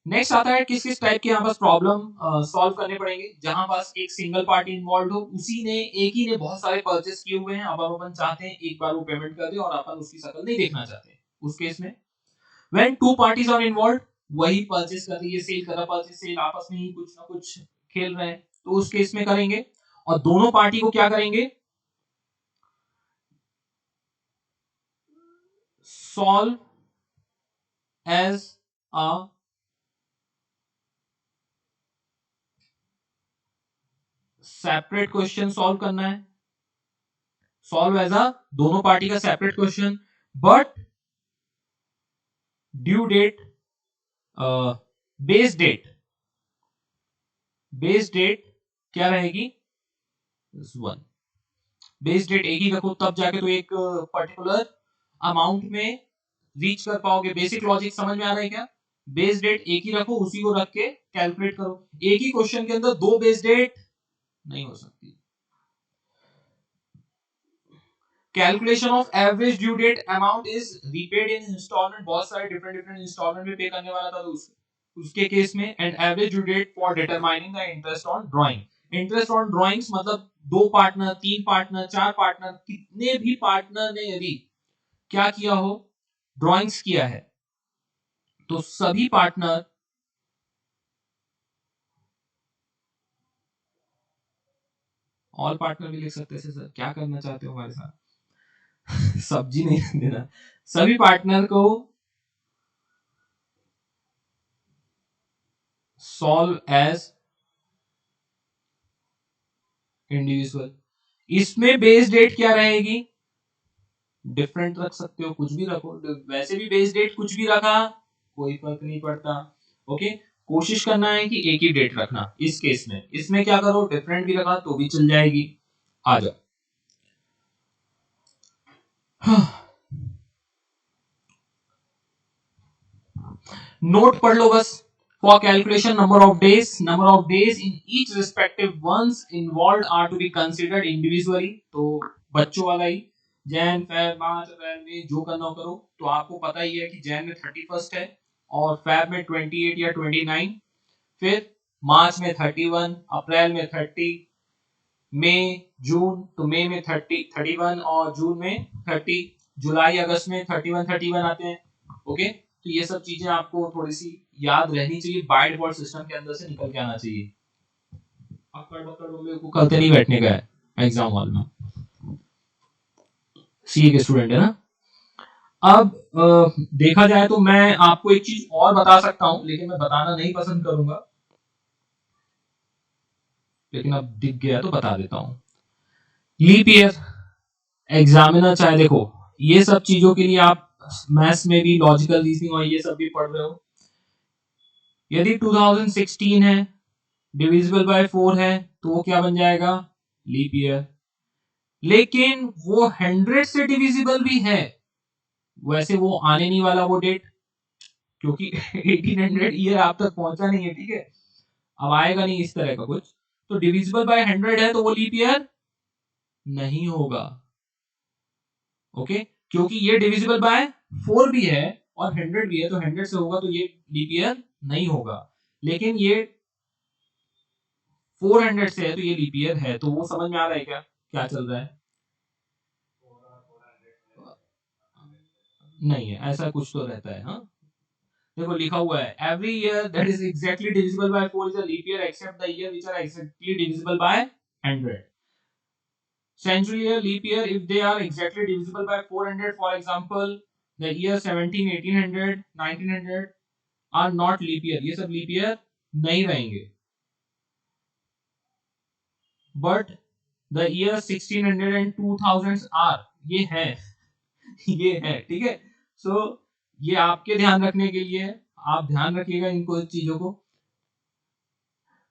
नेक्स्ट आता है किस किस टाइप के यहाँ पास प्रॉब्लम सॉल्व करने पड़ेंगे, जहां पास एक सिंगल पार्टी इन्वॉल्व हो, उसी ने, एक ही ने बहुत सारे परचेस किए हुए हैं, अब अपन चाहते हैं एक बार वो पेमेंट कर दे और अपन उसकी शक्ल नहीं देखना चाहते, उस केस में when two parties are involve, वही परचेस कर रही है, सेल कर रहा, परचेस सेल आपस में ही कुछ ना कुछ खेल रहे हैं, तो उस केस में करेंगे। और दोनों पार्टी को क्या करेंगे, solve as a separate question solve करना है, सॉल्व एज अ दोनों पार्टी का separate question, but due date, base date, base date क्या रहेगी, वन, बेस डेट एक ही रखो, तब जाके तो एक पर्टिकुलर अमाउंट में रीच कर पाओगे। बेसिक लॉजिक समझ में आ रहा है क्या, बेस डेट एक ही रखो, उसी को रख के कैलकुलेट करो। एक ही क्वेश्चन के अंदर दो बेस डेट नहीं हो सकती। Calculation of average due date amount is repaid in instalment, बहुत सारे डिफरेंट डिफरेंट इंस्टॉलमेंट में पे करने वाला था, तो उसके केस में, and average due date for determining the interest on drawing. Interest on drawings मतलब दो पार्टनर, तीन पार्टनर, चार पार्टनर, कितने भी पार्टनर ने यदि क्या किया हो, ड्राइंग्स किया है, तो सभी पार्टनर, ऑल पार्टनर भी लिख सकते हैं सर, क्या करना चाहते हो हमारे साथ सब्जी नहीं देना, सभी पार्टनर को सॉल्व एज इंडिविजुअल। इसमें बेस डेट क्या रहेगी? डिफरेंट रख सकते हो, कुछ भी रखो, वैसे भी बेस डेट कुछ भी रखा कोई फर्क नहीं पड़ता। ओके, कोशिश करना है कि एक ही डेट रखना। इस केस में इसमें क्या करो, डिफरेंट भी रखा तो भी चल जाएगी। आ जाओ। नोट पढ़ लो बस। For calculation number of days in each respective ones involved are to be considered individually। तो बच्चों वाला ही, जैन फेब मार्च अप्रैल में जो करना हो करो। तो आपको पता ही है कि जैन में 31 है और फेब में 28 या 29, फिर मार्च में 31, अप्रैल में 30, मई जून तो मई में 30 31 और जून में 30, जुलाई अगस्त में 31 आते हैं। ओके, तो ये सब चीजें आपको थोड़ी सी याद रहनी चाहिए, बाय डिफॉल्ट सिस्टम के अंदर से निकल के आना चाहिए। अक्कड़ बक्कड़ बोले को करते नहीं बैठने का है एग्जाम हॉल में। सीए के स्टूडेंट है ना। अब देखा जाए तो मैं आपको एक चीज और बता सकता हूं, लेकिन मैं बताना नहीं पसंद करूंगा, लेकिन अब दिख गया तो बता देता हूं। लीप ईयर एग्जामिनर चाहे देखो, ये सब चीजों के लिए आप मैथ्स में भी लॉजिकल रीजनिंग और ये सब भी पढ़ रहे हो। यदि 2016 है, डिविजिबल बाय 4 है, तो वो क्या बन जाएगा? Leap year. लेकिन वो 100 से डिविजिबल भी है, वैसे वो आने नहीं वाला वो डेट, क्योंकि 1800 ईयर आप तक पहुंचा नहीं है, ठीक है, अब आएगा नहीं इस तरह का कुछ। तो डिविजिबल बाय 100 है तो वो लीप ईयर नहीं होगा। ओके, क्योंकि ये डिविजिबल बाय 4 भी है और 100 भी है, तो 100 से होगा तो ये लीप ईयर नहीं होगा। लेकिन ये 400 से है तो ये लीप ईयर है। तो वो समझ में आ रहा है क्या क्या चल रहा है? नहीं है, ऐसा कुछ तो रहता है। हाँ, देखो लिखा हुआ है every year that is exactly divisible by 4 is a leap year except the year which are exactly divisible by 100। Century year, leap year, if they are exactly divisible by 400, for example, the year 17, 1800, 1900 are not leap year, ये सब leap year नहीं रहेंगे। But the year 1600 and 2000 are, ये है ये है, ठीक है। So ये आपके ध्यान रखने के लिए है, आप ध्यान रखिएगा इनको चीजों को।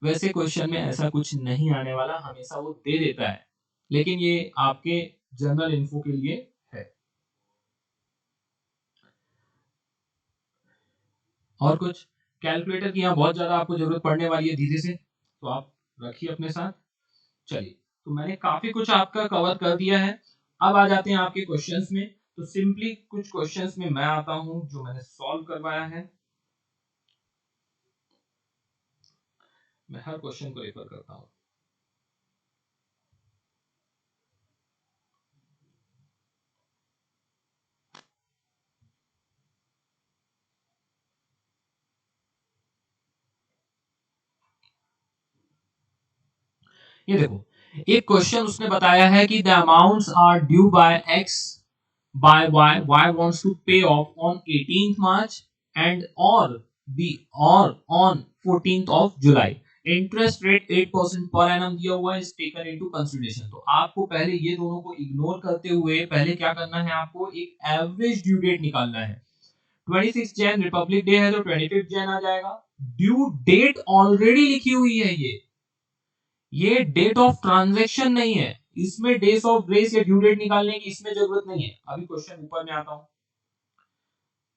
वैसे क्वेश्चन में ऐसा कुछ नहीं आने वाला, हमेशा वो दे देता है, लेकिन ये आपके जनरल इन्फो के लिए है। और कुछ कैलकुलेटर की यहाँ बहुत ज्यादा आपको जरूरत पड़ने वाली है धीरे से, तो आप रखिए अपने साथ। चलिए, तो मैंने काफी कुछ आपका कवर कर दिया है। अब आ जाते हैं आपके क्वेश्चंस में। तो सिंपली कुछ क्वेश्चंस में मैं आता हूं जो मैंने सॉल्व करवाया है। मैं हर क्वेश्चन को रेफर करता हूं। ये देखो, एक क्वेश्चन उसने बताया है कि the amounts are due by X by y wants to pay off on 18th March and or on 14th of July। Interest rate 8% per annum दिया हुआ है, इज टेकन इनटू कंसीडरेशन। तो आपको पहले ये दोनों को इग्नोर करते हुए पहले क्या करना है, आपको एक एवरेज ड्यू डेट निकालना है। 26 जैन रिपब्लिक डे है तो 25 जैन आ जाएगा। ड्यू डेट ऑलरेडी लिखी हुई है, ये डेट ऑफ ट्रांजैक्शन नहीं है, इसमें डेज ऑफ ग्रेस या ड्यू डेट निकालने की इसमें जरूरत नहीं है। अभी क्वेश्चन ऊपर में आता हूं,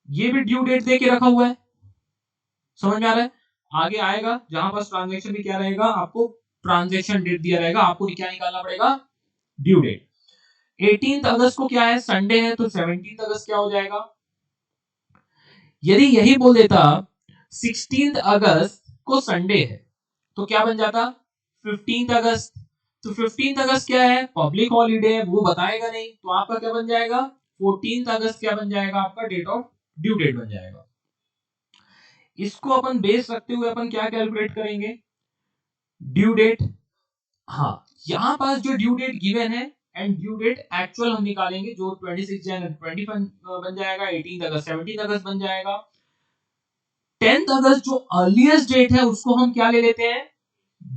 ये भी ड्यू डेट दे के रखा हुआ है, समझ में आ रहा है? आगे आएगा जहां पर ट्रांजैक्शन भी क्या रहेगा, आपको ट्रांजैक्शन डेट दिया रहेगा, आपको क्या निकालना पड़ेगा, ड्यू डेट। 18 अगस्त को क्या है, संडे है, तो 17 अगस्त क्या हो जाएगा? यदि यही बोल देता 16 अगस्त को संडे है तो क्या बन जाता, 15 अगस्त। तो 15 अगस्त क्या है, पब्लिक हॉलीडे है, वो बताएगा नहीं, तो आपका क्या बन जाएगा, 14 अगस्त क्या बन जाएगा, आपका डेट ऑफ ड्यू डेट बन जाएगा। इसको अपन बेस रखते हुए अपन क्या कैलकुलेट करेंगे, ड्यू डेट। हाँ, यहां पास जो ड्यू डेट गिवन है एंड ड्यू डेट एक्चुअल हम निकालेंगे, जो 26 जनवरी 20 बन जाएगा, 18 अगस्त 17 अगस्त बन जाएगा। 10 अगस्त जो अर्लीस्ट डेट है उसको हम क्या ले लेते हैं,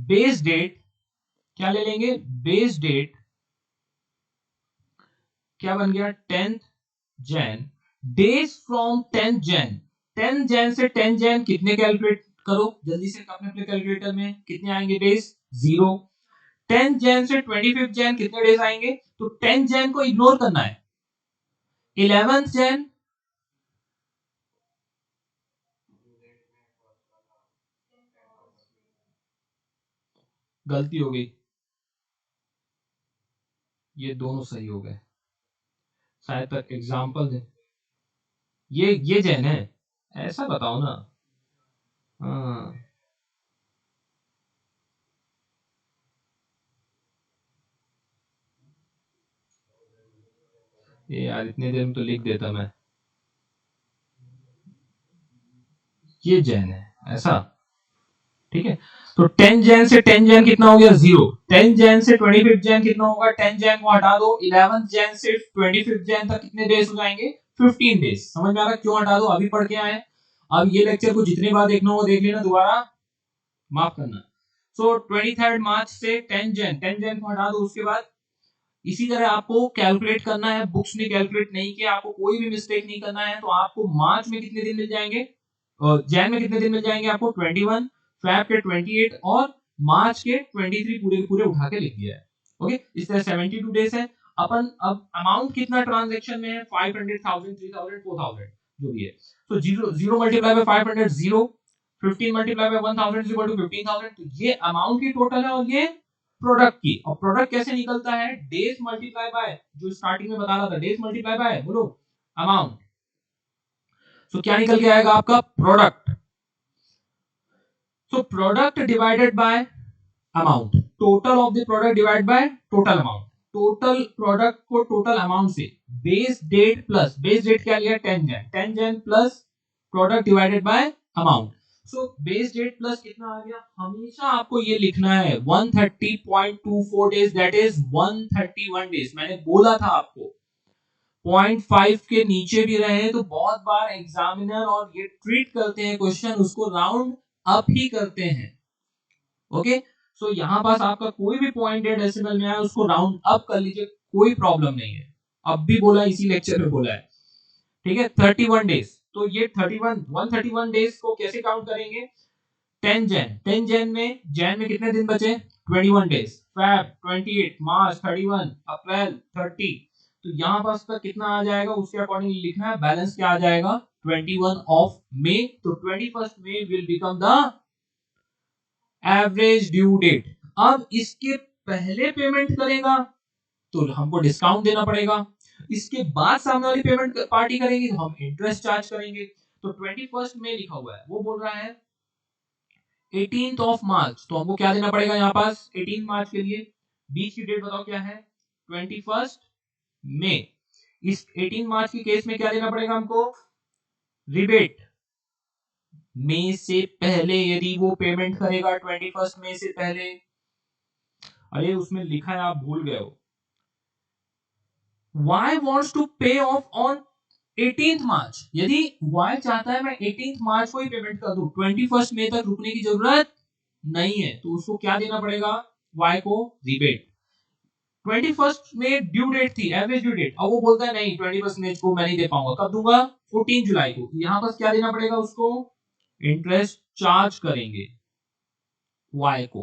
बेस डेट। क्या ले लेंगे, बेस डेट क्या बन गया 10th Jain, days from 10th Jain, 10 Jain से 10 जैन कितने कैलकुलेट करो जल्दी से अपने अपने कैलकुलेटर में, कितने आएंगे डेज, 0। 10 जैन से 25 जैन कितने डेज आएंगे, तो 10 जैन को इग्नोर करना है। 11th जैन, गलती हो गई, ये दोनों सही हो गए, शायद तक एग्जांपल दे, ये जैन है, ऐसा बताओ ना। हाँ, ये यार इतने देर में तो लिख देता मैं, ये जैन है ऐसा, ठीक है। तो 10 जैन से 10 जैन कितना हो गया, 0। 10 जैन से 25 जैन कितना होगा, 10 जैन को हटा दो, 11 जैन से 25 जैन तक कितने डेज हो जाएंगे, 15 डेज। समझ में आ रहा क्यों हटा दो, अभी पढ़ के आए। अब ये लेक्चर को जितने बार देखना हो देख लेना दोबारा, माफ करना। सो 23 मार्च से 10 जैन को हटा दो, उसके बाद इसी तरह आपको कैलकुलेट करना है, बुक्स ने कैलकुलेट नहीं किया, आपको कोई भी मिस्टेक नहीं करना है। तो आपको मार्च में कितने दिन मिल जाएंगे, जैन में कितने दिन मिल जाएंगे आपको 21, फैब के 28 और मार्च के 23 पूरे पूरे उठा के लिख दिया है। ओके, इस तरह 72 डेज है। अपन अब अमाउंट कितना ट्रांजैक्शन में है, 500,000 3000 4000 जो भी है। तो 0 multiply by 500 0, 15 multiply by 1000 is equal to 15000। तो ये अमाउंट की टोटल है और ये प्रोडक्ट की। और प्रोडक्ट कैसे निकलता है, डेज मल्टीप्लाई बाय, जो स्टार्टिंग में बता रहा था, डेज मल्टीप्लाई बाय बोलो अमाउंट। सो क्या निकल के आएगा आपका product. So product divided by amount, total of the product divide by total amount. Total product को टोटल अमाउंट से base date plus, base date क्या लिया 10 Jan, 10 Jan plus product divided by amount. So base date plus कितना आ गया, हमेशा आपको ये लिखना है 130.24 डेज, दैट इज 131 डेज। मैंने बोला था आपको 0.5 के नीचे भी रहे तो बहुत बार एग्जामिनर और ये ट्रीट करते हैं क्वेश्चन, उसको राउंड अप ही करते हैं। ओके, सो यहां पास आपका कोई भी पॉइंट डेसिमल में आए उसको राउंड अप कर लीजिए, कोई प्रॉब्लम नहीं है। अब भी बोला, इसी लेक्चर में बोला है, ठीक है। 31 डेज, तो ये 31 131 डेज को कैसे काउंट करेंगे, 10 जैन, 10 जैन में कितने दिन बचे, 21 डेज, फेब 28, मार्च 31, अप्रैल 30। तो यहां पास तक कितना आ जाएगा उसके अकॉर्डिंग लिखना है, बैलेंस क्या आ जाएगा 21 ऑफ मई। तो 21 May will become the average due date. अब इसके पहले पेमेंट करेगा तो हमको डिस्काउंट देना पड़ेगा, इसके बाद सामने वाली पेमेंट पार्टी करेगी तो हम इंटरेस्ट चार्ज करेंगे। तो 21 में लिखा हुआ है, वो बोल रहा है 18th ऑफ मार्च, तो हमको क्या देना पड़ेगा यहाँ पास 18 मार्च के लिए, बीच की डेट बताओ क्या है 21 मई। इस 18 मार्च के केस में क्या देना पड़ेगा हमको, रिबेट। मई से पहले यदि वो पेमेंट करेगा 21 मई से पहले, अरे उसमें लिखा है आप भूल गए हो, Y wants to pay off on 18th मार्च। यदि Y चाहता है मैं 18th मार्च को ही पेमेंट कर दूं, 21 मई तक रुकने की जरूरत नहीं है, तो उसको क्या देना पड़ेगा Y को, रिबेट। 21 में ड्यू डेट थी, एवरेज ड्यू डेट, अब वो बोलता है नहीं 21 मई को मैं नहीं दे पाऊंगा, कब दूंगा 14 जुलाई को। यहां पर क्या देना पड़ेगा उसको, इंटरेस्ट चार्ज करेंगे Y को।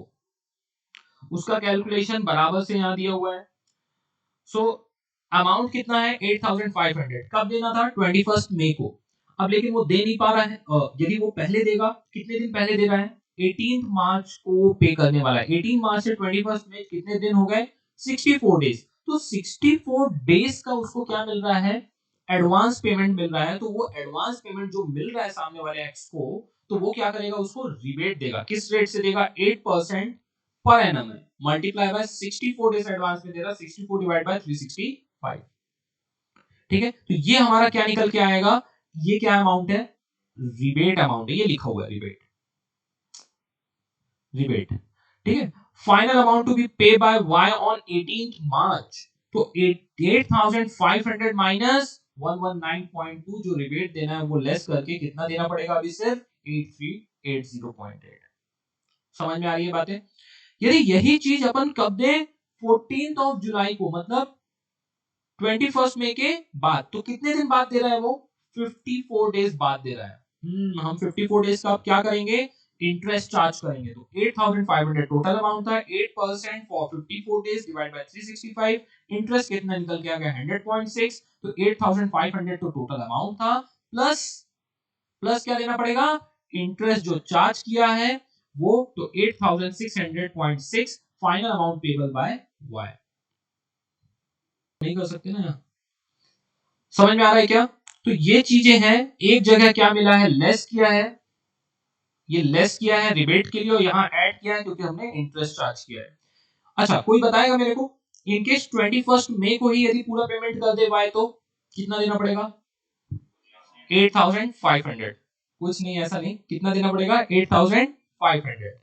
उसका कैलकुलेशन बराबर से यहां दिया हुआ है। सो अमाउंट कितना है 8500, कब देना था 21 मई को। अब लेकिन वो दे नहीं पा रहा है, यदि वो पहले देगा, कितने दिन पहले दे रहा है 18 मार्च को पे करने वाला है। 18 मार्च से 21 मई कितने दिन हो गए 64 डेज। तो 64 डेज का उसको क्या मिल रहा है, एडवांस पेमेंट मिल रहा है। तो वो एडवांस पेमेंट जो मिल रहा है सामने वाले एक्स को, तो वो क्या करेगा उसको रिबेट देगा, किस रेट से देगा 8% पर एनम है, मल्टीप्लाई बाय 64 डेज एडवांस में दे रहा, 64 डिवाइड बाय 365। ठीक है, तो ये हमारा क्या निकल के आएगा, ये क्या अमाउंट है, रिबेट अमाउंट है, ये लिखा हुआ है रिबेट, रिबेट। ठीक है, फाइनल अमाउंट टू बी पे बाय वाई ऑन 18th मार्च। तो 8500 माइनस 119.2 जो रिबेट देना है वो लेस करके कितना देना पड़ेगा अभी, सिर्फ 8380.8। समझ में आ रही है बातें। यदि यही चीज अपन कब दें, 14th ऑफ जुलाई को, मतलब 21 मई के बाद, तो कितने दिन बाद दे रहा है वो, 54 डेज बाद दे रहा है। हम 54 डेज का क्या करेंगे, इंटरेस्ट चार्ज करेंगे। तो 8500 टोटल अमाउंट था, 8% for 54 days divide by 365, interest कितना निकल के आ गया 100.6, तो 8500 तो टोटल अमाउंट था, प्लस प्लस क्या देना पड़ेगा, इंटरेस्ट जो चार्ज किया है वो, तो 8600.6 final amount payable by Y. नहीं कर सकते ना, समझ में आ रहा है क्या? तो ये चीजें हैं, एक जगह क्या मिला है, लेस किया है, ये लेस किया है रिबेट के लिए, और यहां ऐड किया है क्योंकि हमने इंटरेस्ट चार्ज किया है। अच्छा, कोई बताएगा मेरे को, इनकेस 21 मई को ही यदि पूरा पेमेंट कर दे वाई, तो कितना देना पड़ेगा, 8500। कुछ नहीं, ऐसा नहीं, कितना देना पड़ेगा, 8500।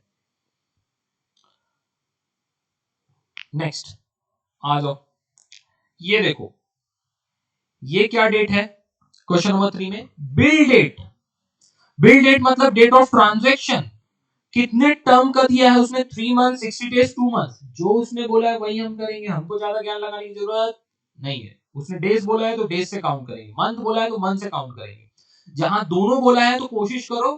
नेक्स्ट आ जाओ, ये देखो, ये क्या डेट है क्वेश्चन नंबर 3 में, बिल डेट। बिल डेट मतलब डेट ऑफ ट्रांजैक्शन। कितने टर्म का दिया है उसने, 3 मंथ, 60 डेज, 2 मंथ, जो उसने बोला है वही हम करेंगे, हमको ज्यादा ज्ञान लगाने की जरूरत नहीं है। उसने डेज बोला है तो डेज से काउंट करेंगे, मंथ बोला है तो मंथ से काउंट करेंगे। जहां दोनों बोला है तो कोशिश करो,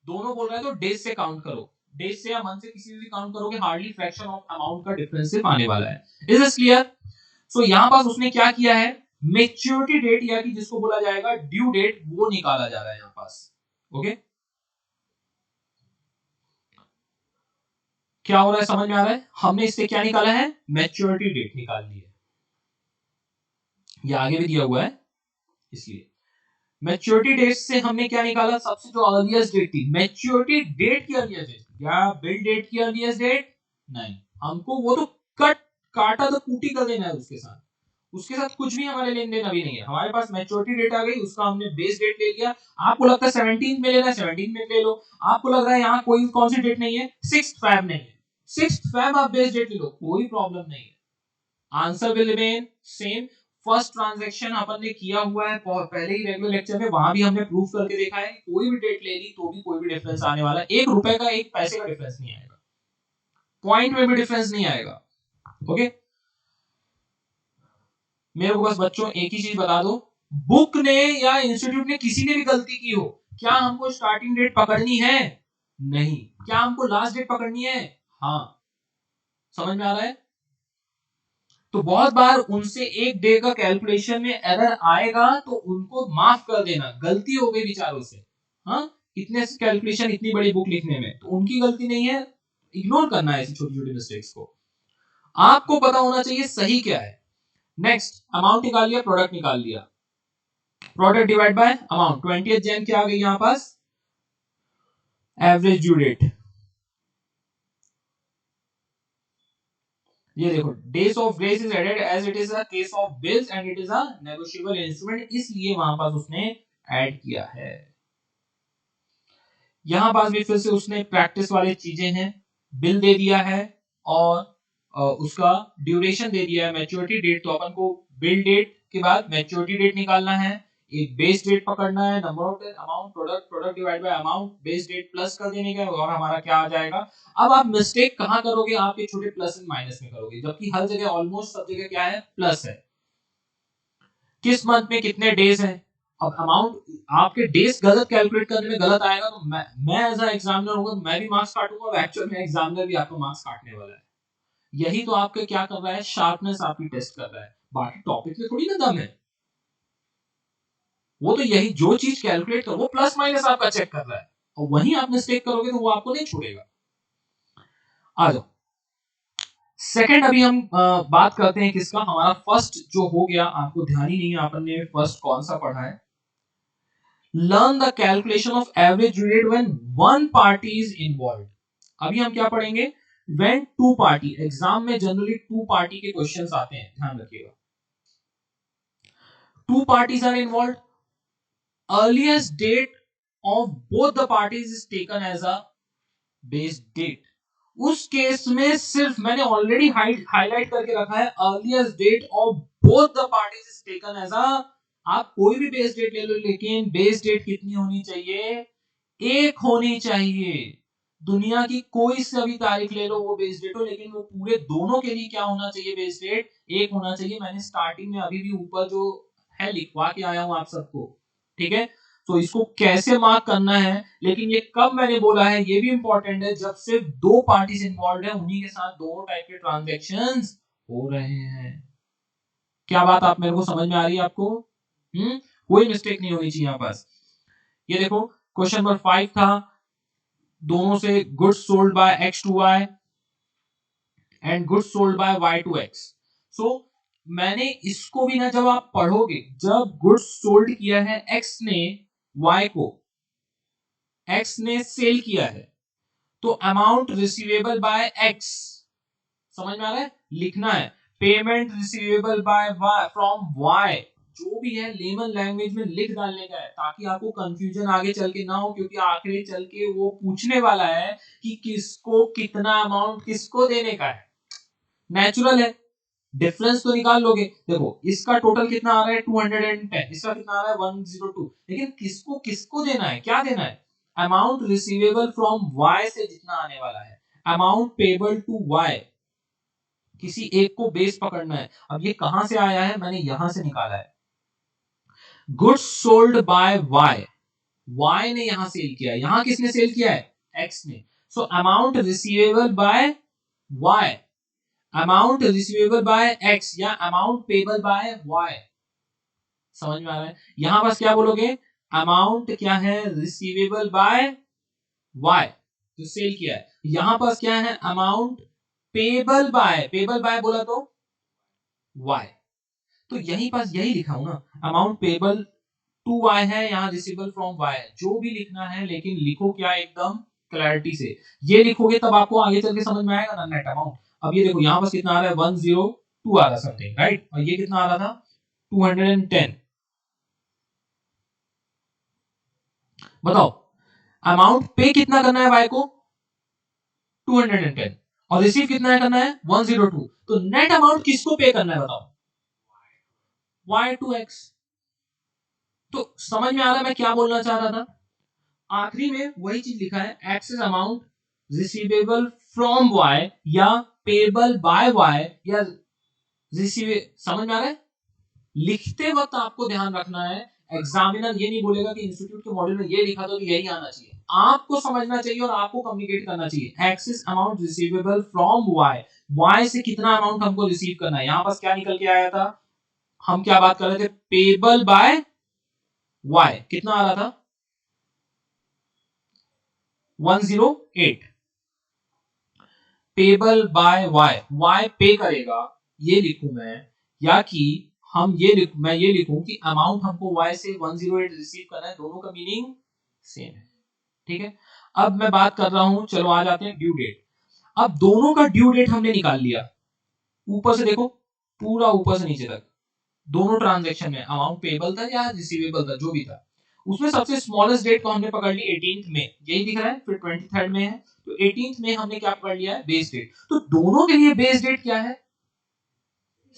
दोनों बोल रहा है तो डेज से काउंट करो, डेज से या मंथ से किसी भी काउंट करोगे, हार्डली फ्रैक्शन ऑफ अमाउंट का डिफरेंस सिर्फ आने वाला है। Is this clear? सो यहां पास उसने क्या किया है, मेच्योरिटी डेट या कि जिसको बोला जाएगा ड्यू डेट, वो निकाला जा रहा है यहां पास। ओके, क्या हो रहा है समझ में आ रहा है, हमने इससे क्या निकाला है, मैच्योरिटी डेट निकाल ली है, ये आगे भी दिया हुआ है इसलिए। मैच्योरिटी डेट से हमने क्या निकाला, सबसे जो अर्लीस्ट डेट थी, मैच्योरिटी डेट की अर्लीस्ट डेट, या बिल डेट की अर्लीस्ट डेट, नहीं, हमको वो तो कट काटा तो कूटी कर देना है उसके साथ, उसके साथ कुछ भी हमारे लेन देन अभी नहीं है। हमारे पास मैच्योरिटी डेट आ गई, उसका हमने बेस डेट ले लिया। आपको लगता है 17 में लेना है, 17 में ले लो। आपको लग रहा है यहाँ कोई कौन सी डेट नहीं है, 6 फैब नहीं है, 6 फैब आप बेस डेट ले लो, कोई प्रॉब्लम नहीं है, answer will remain same. First transaction अपन ने किया हुआ है पहले ही रेगुलर लेक्चर में, वहां भी हमने प्रूफ करके देखा है, कोई भी डेट ले ली तो भी कोई भी डिफरेंस आने वाला है, 1 रुपए का 1 पैसे का डिफरेंस नहीं आएगा, पॉइंट में भी डिफरेंस नहीं आएगा। ओके, मेरे को बस बच्चों एक ही चीज बता दो, बुक ने या इंस्टीट्यूट ने किसी ने भी गलती की हो, क्या हमको स्टार्टिंग डेट पकड़नी है, नहीं, क्या हमको लास्ट डेट पकड़नी है, हाँ, समझ में आ रहा है? तो बहुत बार उनसे एक डे का कैलकुलेशन में एरर आएगा तो उनको माफ कर देना, गलती हो गई बेचारों से, हाँ, इतने कैलकुलेशन इतनी बड़ी बुक लिखने में, तो उनकी गलती नहीं है, इग्नोर करना है ऐसी छोटी छोटी मिस्टेक्स को, आपको पता होना चाहिए सही क्या है। नेक्स्ट, अमाउंट निकाल लिया, प्रोडक्ट निकाल लिया, product divide by amount, 20 Jain क्या आ गई यहां पास, एवरेज ड्यू डेट, ये देखो, days of grace is added as it is a case of bills and it is a negotiable instrument, इसलिए वहां पास उसने ऐड किया है। यहां पास भी फिर से उसने प्रैक्टिस वाली चीजें हैं, बिल दे दिया है और उसका ड्यूरेशन दे दिया है, मैच्योरिटी डेट, तो अपन को बिल डेट के बाद मैच्योरिटी डेट निकालना है, एक बेस डेट पकड़ना है, number of amount, product, product divide by amount, base date plus कर देने का, और हमारा क्या आ जाएगा। अब आप मिस्टेक कहां करोगे, आप ये छोटे प्लस एंड माइनस में करोगे, जबकि हर जगह ऑलमोस्ट सब जगह क्या है, प्लस है, किस मंथ में कितने डेज हैं। अब अमाउंट आपके डेज गलत कैलकुलेट करने में गलत आएगा तो मैं एज अ एग्जामिनर होगा, मैं भी मार्क्स काटूंगा, और एक्चुअल में एग्जामिनर भी आपको मार्क्स काटने वाला है। यही तो आपके क्या कर रहा है, शार्पनेस आपकी टेस्ट कर रहा है, बाकी टॉपिक में थोड़ी ना दम है, वो तो यही जो चीज कैलकुलेट कर, वो प्लस माइनस आपका चेक कर रहा है, और वहीं आप मिस्टेक करोगे तो वो आपको नहीं छोड़ेगा। आ जाओ, सेकंड अभी हम बात करते हैं किसका, हमारा फर्स्ट जो हो गया, आपको ध्यान ही नहीं है अपन ने फर्स्ट कौन सा पढ़ा है, learn the calculation of average rate when one party is involved। अभी हम क्या पढ़ेंगे, when two party, एग्जाम में जनरली two party के क्वेश्चंस आते हैं, ध्यान रखिएगा, two parties are involved, earliest date of both the parties is taken as a base date। उस केस में सिर्फ मैंने ऑलरेडी हाईलाइट करके रखा है, earliest date of both the parties is taken as a, आप कोई भी बेस डेट ले लो, लेकिन बेस डेट कितनी होनी चाहिए, एक होनी चाहिए। दुनिया की कोई सा भी तारीख ले लो वो बेस डेट हो, लेकिन वो पूरे दोनों के लिए क्या होना चाहिए बेस डेट, एक होना चाहिए। मैंने स्टार्टिंग में अभी भी ऊपर जो है लिखवा के आया हूं आप सबको, ठीक है। तो इसको कैसे मार्क करना है, लेकिन ये कब मैंने बोला है ये भी इंपॉर्टेंट है, जब सिर्फ दो पार्टीज इन्वॉल्व है, उन्हीं के साथ दोनों टाइप के ट्रांजैक्शंस हो रहे हैं। क्या बात आप मेरे को समझ में आ रही है आपको? कोई मिस्टेक नहीं होनी चाहिए यहां पास। ये देखो क्वेश्चन नंबर 5 था, दोनों से goods sold by x to y and goods sold by y to x. So मैंने इसको भी ना, जब आप पढ़ोगे, जब गुड्स सोल्ड किया है एक्स ने वाई को, एक्स ने सेल किया है, तो अमाउंट रिसीवेबल बाय एक्स, समझ में आ रहा है, लिखना है payment receivable by Y from Y, जो भी है लेमन लैंग्वेज में लिख डालने का है, ताकि आपको कंफ्यूजन आगे चल के ना हो, क्योंकि आखिरी चल के वो पूछने वाला है कि किसको कितना अमाउंट किसको देने का है। नेचुरल है, डिफरेंस तो निकाल लोगे। देखो इसका टोटल कितना आ रहा है 210, इसका कितना आ रहा है 102, लेकिन किसको किसको देना है, क्या देना है, अमाउंट रिसीवेबल फ्रॉम वाई से जितना आने वाला है, अमाउंट पेबल टू वाई, किसी एक को बेस पकड़ना है। अब ये कहां से आया है, मैंने यहां से निकाला है, goods sold by Y, Y ने यहां सेल किया, यहां किसने सेल किया है, एक्स ने। So amount receivable by Y, amount receivable by X या अमाउंट पेबल बाय वाई, समझ में आ रहा है। यहां बस क्या बोलोगे, अमाउंट क्या है रिसीवेबल बाय वाई जो सेल किया है, यहां पास क्या है अमाउंट पेबल बाय बोला तो वाई, तो यहीं पास यही लिखा हूं ना, अमाउंट पेबल टू वाई है, यहां रिसीवेबल फ्रॉम वाई है, जो भी लिखना है, लेकिन लिखो क्या एकदम क्लैरिटी से, ये लिखोगे तब आपको आगे चल के समझ में आएगा ना नेट अमाउंट। अब ये देखो यहां पास कितना आ रहा है 102 आ रहा समथिंग, राइट, और ये कितना आ रहा था 210। बताओ अमाउंट पे कितना करना है वाई को 210 और रिसीव कितना करना है 102, तो नेट अमाउंट किसको पे करना है बताओ, वाई टू एक्स। तो समझ में आ रहा है मैं क्या बोलना चाह रहा था, आखिरी में वही चीज लिखा है excess amount receivable from Y या पेबल बाय वाई या रिसीव, समझ में आ रहा है। लिखते वक्त आपको ध्यान रखना है, एग्जामिनर ये नहीं बोलेगा कि इंस्टीट्यूट के मॉड्यूल में ये लिखा तो यही आना चाहिए, आपको समझना चाहिए और आपको कम्युनिकेट करना चाहिए। Excess amount receivable from Y, Y से कितना अमाउंट हमको रिसीव करना है, यहां पास क्या निकल के आया था, हम क्या बात कर रहे थे, पेबल बाय वाई कितना आ रहा था 108, पेबल बाय वाई, वाई पे करेगा, ये लिखूं मैं, या कि हम मैं ये लिखूं कि अमाउंट हमको वाई से 108 रिसीव करना है, दोनों का मीनिंग सेम है, ठीक है। अब मैं बात कर रहा हूं, चलो आ जाते हैं ड्यू डेट। अब दोनों का ड्यू डेट हमने निकाल लिया, ऊपर से देखो पूरा ऊपर से नीचे तक दोनों ट्रांजैक्शन में अमाउंट पेबल था या रिसीवेबल था, जो भी था, उसमें सबसे स्मॉलेस्ट डेट को हमने पकड़ ली 18th में, यही दिख रहा है, फिर 23rd में है, तो 18th में हमने क्या पकड़ लिया है बेस डेट, तो दोनों के लिए बेस डेट क्या है,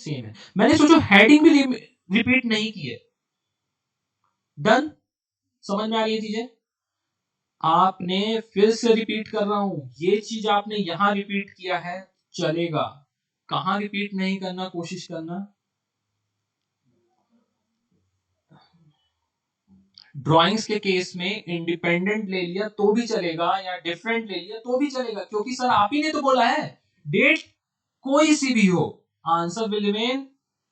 सेम है। मैंने सोचो हेडिंग भी रिपीट नहीं की है, डन, समझ में आ रही है चीजें। आपने फिर से रिपीट कर रहा हूं, ये चीज आपने यहां रिपीट किया है चलेगा, कहां रिपीट नहीं करना कोशिश करना, ड्राइंग्स के केस में इंडिपेंडेंट ले लिया तो भी चलेगा या डिफरेंट ले लिया तो भी चलेगा, क्योंकि सर आप ही ने तो बोला है डेट कोई सी भी हो आंसर विल रिमेन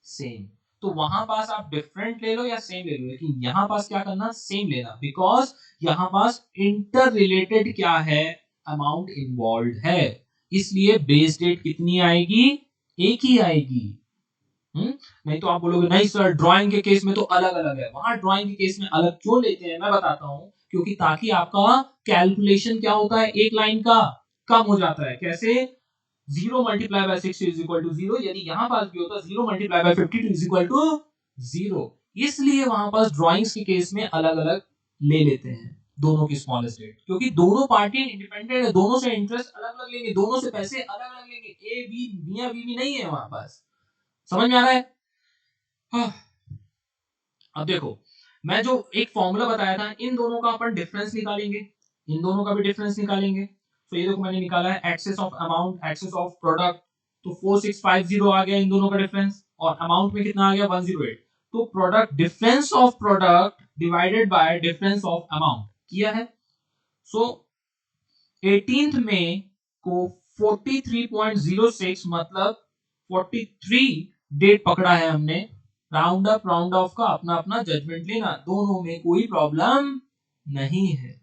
सेम, तो वहां पास आप डिफरेंट ले लो या सेम ले लो, लेकिन यहां पास क्या करना सेम लेना, बिकॉज यहां पास इंटर रिलेटेड क्या है अमाउंट इन्वॉल्व है, इसलिए बेस डेट कितनी आएगी, एक ही आएगी। नहीं तो आप बोलोगे नहीं सर ड्राइंग के केस में तो अलग अलग है, वहां ड्राइंग के केस में अलग क्यों लेते हैं मैं बताता हूं, क्योंकि ताकि आपका कैलकुलेशन क्या होता है एक लाइन का कम हो जाता है, कैसे 0 multiply by 60 is equal to 0, यदि यहां पास भी होता 0 multiply by 52 is equal to 0, इसलिए वहां पास ड्राइंग्स के केस में अलग अलग ले लेते हैं दोनों की स्मॉलेस्ट डेट, क्योंकि दोनों पार्टी इंडिपेंडेंट है, दोनों से इंटरेस्ट अलग अलग लेंगे, दोनों से पैसे अलग अलग लेंगे, ए बी मियां बीवी नहीं है वहां पास, समझ में आ रहा है। हाँ, अब देखो मैं जो एक फॉर्मूला बताया था इन दोनों का अपन डिफरेंस निकालेंगे, इन दोनों का भी डिफरेंस निकालेंगे, तो ये देखो मैंने निकाला है excess of amount, excess of product, तो 4650 आ गया इन दोनों का डिफरेंस, और अमाउंट में कितना आ गया 108। तो product, difference of product divided bye difference of amount किया है। सो 18th में को 43.06 मतलब 43 डेट पकड़ा है हमने। राउंड अप राउंड ऑफ का अपना अपना जजमेंट लेना, दोनों में कोई प्रॉब्लम नहीं है।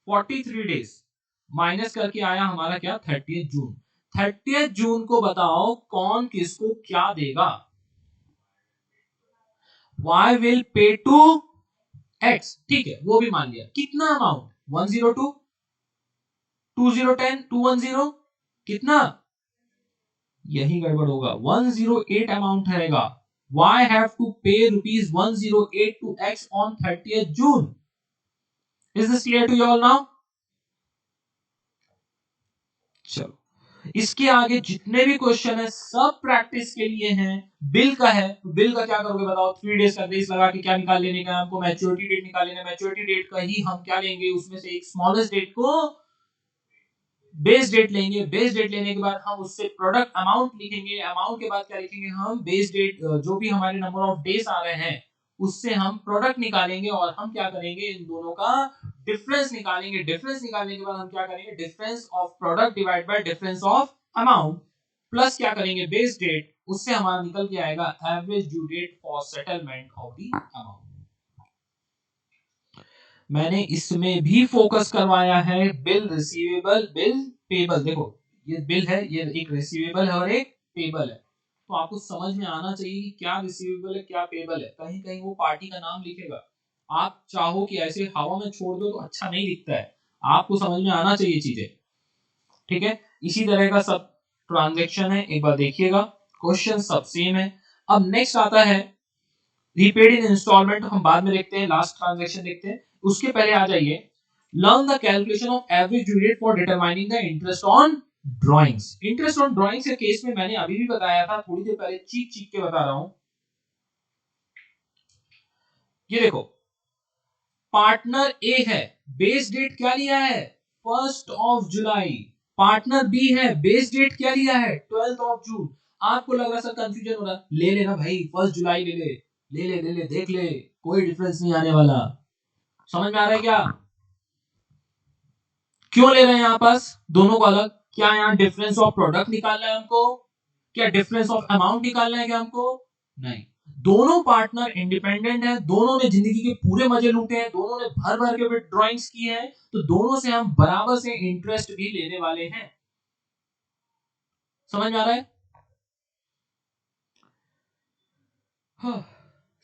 43 डेज माइनस करके आया हमारा क्या 30 जून। 30 जून को बताओ कौन किसको क्या देगा। Y will pay to X, ठीक है वो भी मान लिया। कितना अमाउंट 102, 2010, 210 कितना, यही गड़बड़ होगा, 108 अमाउंट रहेगा। Y have to pay rupees 108 to X on 30th June. Is this clear to you all now? चलो इसके आगे जितने भी क्वेश्चन है सब प्रैक्टिस के लिए हैं। बिल का है तो बिल का क्या करोगे बताओ, 3 डेज का ग्रेस लगा के क्या निकाल लेने का हमको, मैच्योरिटी डेट निकाल लेना। मैच्योरिटी डेट का ही हम क्या लेंगे, उसमें से एक स्मॉलेस्ट डेट को बेस डेट लेंगे। बेस डेट लेने के बाद हम उससे प्रोडक्ट अमाउंट लिखेंगे। अमाउंट के बाद क्या लिखेंगे हम, बेस डेट जो भी हमारे नंबर ऑफ डेज आ रहे हैं उससे हम प्रोडक्ट निकालेंगे, और हम क्या करेंगे इन दोनों का डिफरेंस निकालेंगे। डिफरेंस निकालने के बाद हम क्या करेंगे, difference of product divide by difference of amount plus क्या करेंगे बेस डेट, उससे हमारा निकल के आएगा average due date for settlement of the amount. मैंने इसमें भी फोकस करवाया है बिल रिसीवेबल, बिल पेबल। देखो ये बिल है, ये एक रिसीवेबल है और एक पेबल है, तो आपको समझ में आना चाहिए कि क्या रिसीवेबल है क्या पेबल है। कहीं कहीं वो पार्टी का नाम लिखेगा, आप चाहो कि ऐसे हवा में छोड़ दो तो अच्छा नहीं दिखता है, आपको समझ में आना चाहिए चीजें, ठीक है। इसी तरह का सब ट्रांजैक्शन है, एक बार देखिएगा, क्वेश्चन सब सेम है। अब नेक्स्ट आता है रीपेड इन इंस्टॉलमेंट, हम बाद में देखते हैं, लास्ट ट्रांजैक्शन देखते हैं। उसके पहले आ जाइए, learn the calculation of average due date for determining the interest on drawings. Interest on drawings के केस में मैंने अभी भी बताया था, थोड़ी देर पहले चीख चीख के बता रहा हूं। ये देखो पार्टनर ए है, बेस डेट क्या लिया है 1st ऑफ जुलाई। पार्टनर बी है, बेस डेट क्या लिया है 12th ऑफ जून। आपको लग रहा है सर कंफ्यूजन हो रहा, ले लेना भाई 1 जुलाई ले ले, ले ले देख ले, कोई डिफरेंस नहीं आने वाला। समझ में आ रहा है क्या, क्यों ले रहे हैं यहाँ पास दोनों को अलग, क्या यहाँ डिफरेंस ऑफ प्रोडक्ट निकालना है हमको, क्या डिफरेंस ऑफ अमाउंट निकालना है क्या हमको, नहीं। दोनों पार्टनर इंडिपेंडेंट है, दोनों ने जिंदगी के पूरे मजे लूटे हैं, दोनों ने भर भर के ड्राइंग्स की है, तो दोनों से हम बराबर से इंटरेस्ट भी लेने वाले हैं। समझ में आ रहा है।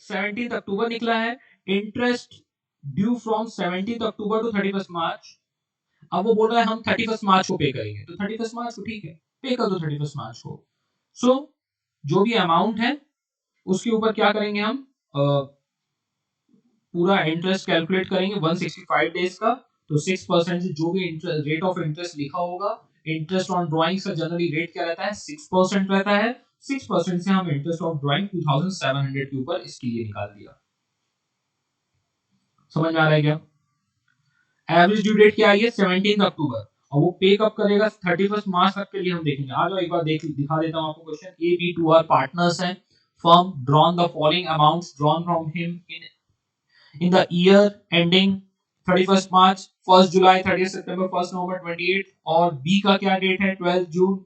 17 अक्टूबर निकला है, interest due from 17 October to 31 March. अब वो बोल रहा है हम 31 मार्च को पे करेंगे, तो 31 मार्च को ठीक है, पे कर दो 31 मार्च को। सो जो भी अमाउंट है उसके ऊपर क्या करेंगे हम, पूरा इंटरेस्ट कैलकुलेट करेंगे 165 डेज का, तो 6% से जो भी इंटरेस्ट रेट ऑफ इंटरेस्ट लिखा होगा, इंटरेस्ट ऑन ड्राइंग का जनरली रेट क्या रहता है 6% रहता है, 6% से हम इंटरेस्ट ऑफ ड्राइंग 2700 के ऊपर इसके लिए निकाल दिया। समझ में आ रहा है क्या। एवरेज ड्यू डेट क्या आई है 17 अक्टूबर, और वो पे कब करेगा 31 मार्च तक के लिए हम देखेंगे। आ जाओ एक बार दिखा देता हूं आपको question. A B two are partners हैं, firm drawn the following amounts drawn from him in the year ending 31st March, 1st July, 30th September, 1st November, 28th, और B का क्या डेट है 12th June,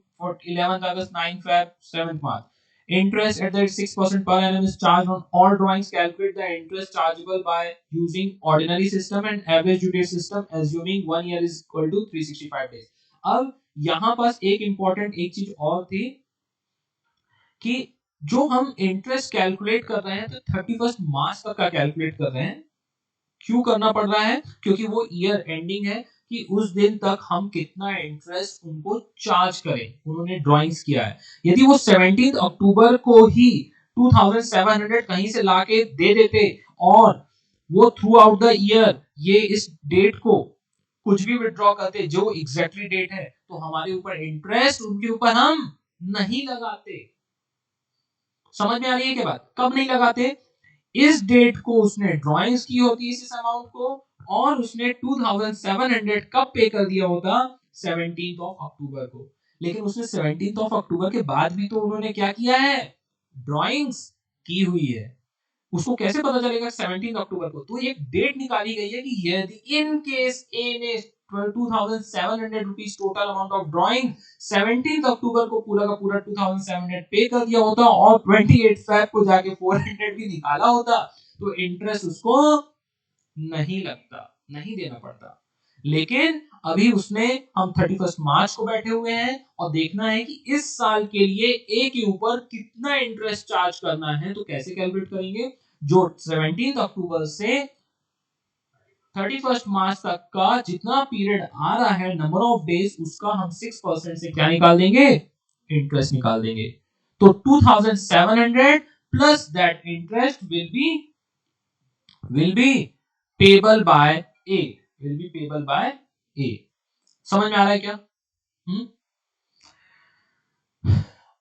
11th August, 9th Feb, 7th March। Interest at the 6% per annum is charged on all drawings. Calculate the interest chargeable by using ordinary system and average due date system, assuming 1 year is equal to 365 days। अब यहाँ पास एक important एक चीज और थी कि जो हम इंटरेस्ट कैलकुलेट कर रहे हैं तो 31 मार्च तक का कैलकुलेट कर रहे हैं। क्यों करना पड़ रहा है, क्योंकि वो ईयर एंडिंग है कि उस दिन तक हम कितना इंटरेस्ट उनको चार्ज करें, उन्होंने ड्राइंग्स किया है। यदि वो 17 अक्टूबर को ही 2700 कहीं से लाके दे देते और वो थ्रू आउट द ईयर ये इस डेट को कुछ भी विड्रॉ करते जो एग्जैक्टली डेट है, तो हमारे ऊपर इंटरेस्ट उनके ऊपर हम नहीं लगाते। समझ में आ रही है क्या बात, कब नहीं लगाते, इस डेट को उसने ड्राइंग्स की होती इस अमाउंट को, और उसने 2700 कब पे कर दिया होता 17 अक्टूबर को। लेकिन उसने 17 अक्टूबर के बाद भी तो उन्होंने क्या किया है, ड्राइंग्स की हुई है। उसको कैसे पता चलेगा 17 अक्टूबर को? तो एक डेट निकाली गई है कि यदि इन केस ए ने 2700 rupees total amount of drawing 17 अक्टूबर को पूरा का पूरा 2700 पे कर दिया होता और 28 फेब को जाके 400 भी निकाला होता, तो इंटरेस्ट उसको नहीं लगता, नहीं देना पड़ता। लेकिन अभी उसने, हम 31 मार्च को बैठे हुए हैं और देखना है कि इस साल के लिए ए के ऊपर कितना इंटरेस्ट चार्ज करना है। तो कैसे कैलकुलेट करेंगे? जो 17 अक्टूबर से 31 मार्च तक का जितना पीरियड आ रहा है, नंबर ऑफ डेज, उसका हम 6% से क्या निकाल देंगे, इंटरेस्ट निकाल देंगे। तो 2700 plus that interest will be payable by A, will be payable by A। समझ में आ रहा है क्या?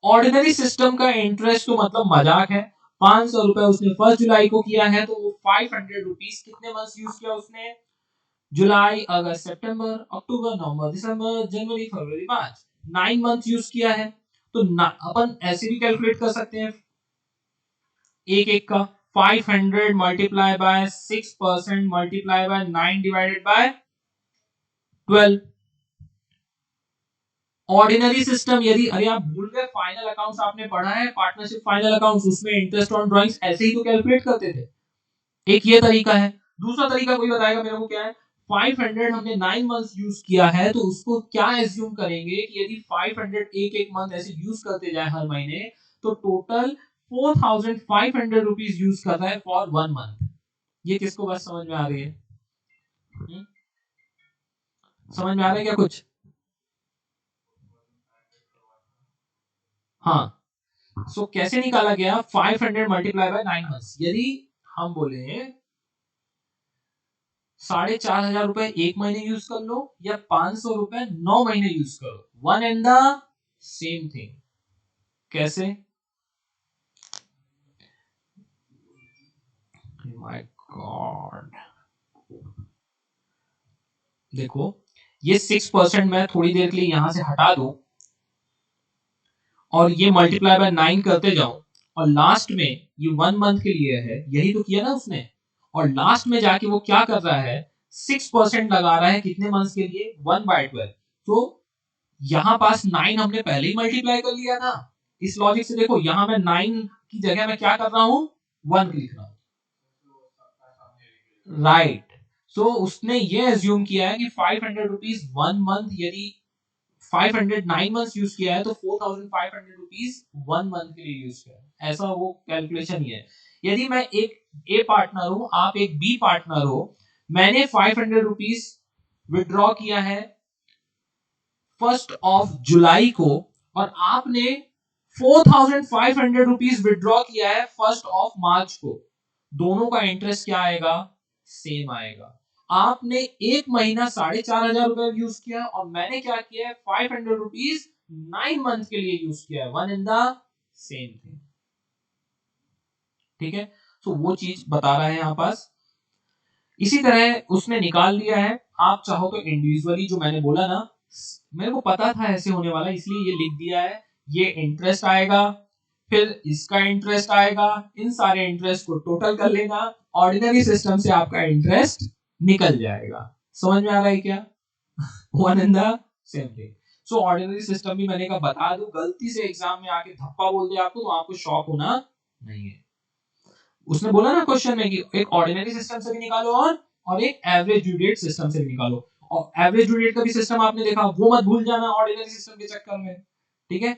ऑर्डिनरी सिस्टम का इंटरेस्ट तो मतलब मजाक है। 500 रुपए उसने 1 जुलाई को किया है, तो वो 500 रुपीज कितने मंथ यूज किया उसने? जुलाई, अगस्त, सितंबर, अक्टूबर, नवंबर, दिसंबर, जनवरी, फरवरी, मार्च, 9 मंथ यूज किया है। तो अपन ऐसे भी कैलकुलेट कर सकते हैं एक एक का, 500 multiply by 6% multiply by 9 divided by 12। Ordinary system, यदि अरे आप भूल गए, फाइनल अकाउंट्स आपने पढ़ा है, पार्टनरशिप फाइनल अकाउंट्स, उसमें इंटरेस्ट ऑन ड्राइंग्स ऐसे ही तो कैलकुलेट करते थे। एक ये तरीका है। दूसरा तरीका कोई बताएगा मेरे को क्या है? 500 हमने 9 मंथ्स यूज किया है, तो उसको क्या एज्यूम करेंगे कि यदि 500 एक एक मंथ ऐसे यूज करते जाए हर महीने, तो टोटल 4500 रुपीज यूज कर रहा है फॉर 1 मंथ। ये किसको बस समझ में आ रही है? समझ में आ रहा है क्या कुछ? हाँ। सो कैसे निकाला गया? 500 मल्टीप्लाई बाय 9 मंथ्स। यदि हम बोले 4500 रुपए एक महीने यूज कर लो या 500 रुपए 9 महीने यूज करो, one and the same thing. कैसे? माय गॉड, देखो ये 6% मैं थोड़ी देर के लिए यहां से हटा दूं और ये मल्टीप्लाई बाय 9 करते जाऊं, और लास्ट में ये 1 मंथ के लिए है, यही तो किया ना उसने। और लास्ट में जाके वो क्या कर रहा है, 6% लगा रहा है कितने मंथ्स के लिए, 1/12। तो यहां पास 9 हमने पहले ही मल्टीप्लाई कर लिया था। इस लॉजिक से देखो, यहां मैं 9 की जगह मैं क्या कर रहा हूं, 1 लिख रहा हूं, राइट। सो उसने ये एज्यूम किया है कि 500 रुपीज 1 मंथ, यदि 500 9 मंथ्स यूज किया है तो 4500 रुपीज 1 मंथ के लिए यूज किया है। ऐसा वो कैलकुलेशन ही है। यदि मैं एक ए पार्टनर हूं, आप एक बी पार्टनर हो, मैंने 500 रुपीज विड्रॉ किया है 1 जुलाई को, और आपने 4500 रुपीज विड्रॉ किया है 1 मार्च को। दोनों का इंटरेस्ट क्या आएगा, सेम आएगा। आपने एक महीना 4500 रुपए यूज किया और मैंने क्या किया है, 500 रुपीज 9 मंथ के लिए यूज किया है, one in the same thing. ठीक है, तो वो चीज बता रहा है यहां पास। इसी तरह उसने निकाल लिया है। आप चाहो तो इंडिविजुअली, जो मैंने बोला ना, मेरे को पता था ऐसे होने वाला, इसलिए ये लिख दिया है। ये इंटरेस्ट आएगा, फिर इसका इंटरेस्ट आएगा, इन सारे इंटरेस्ट को टोटल कर लेना, ऑर्डिनरी सिस्टम से आपका इंटरेस्ट निकल जाएगा। समझ में आ रहा है क्या? One in the same thing. So ordinary system भी मैंने कहा बता दूं, गलती से एग्जाम में आके धप्पा बोल दे आपको, तो आपको शॉक होना नहीं है। उसने बोला ना क्वेश्चन में कि एक ऑर्डिनरी सिस्टम से भी निकालो और एक एवरेज ड्यू डेट सिस्टम से भी निकालो। और एवरेज ड्यू डेट का भी सिस्टम आपने देखा, वो मत भूल जाना ऑर्डिनरी सिस्टम के चक्कर में। ठीक है,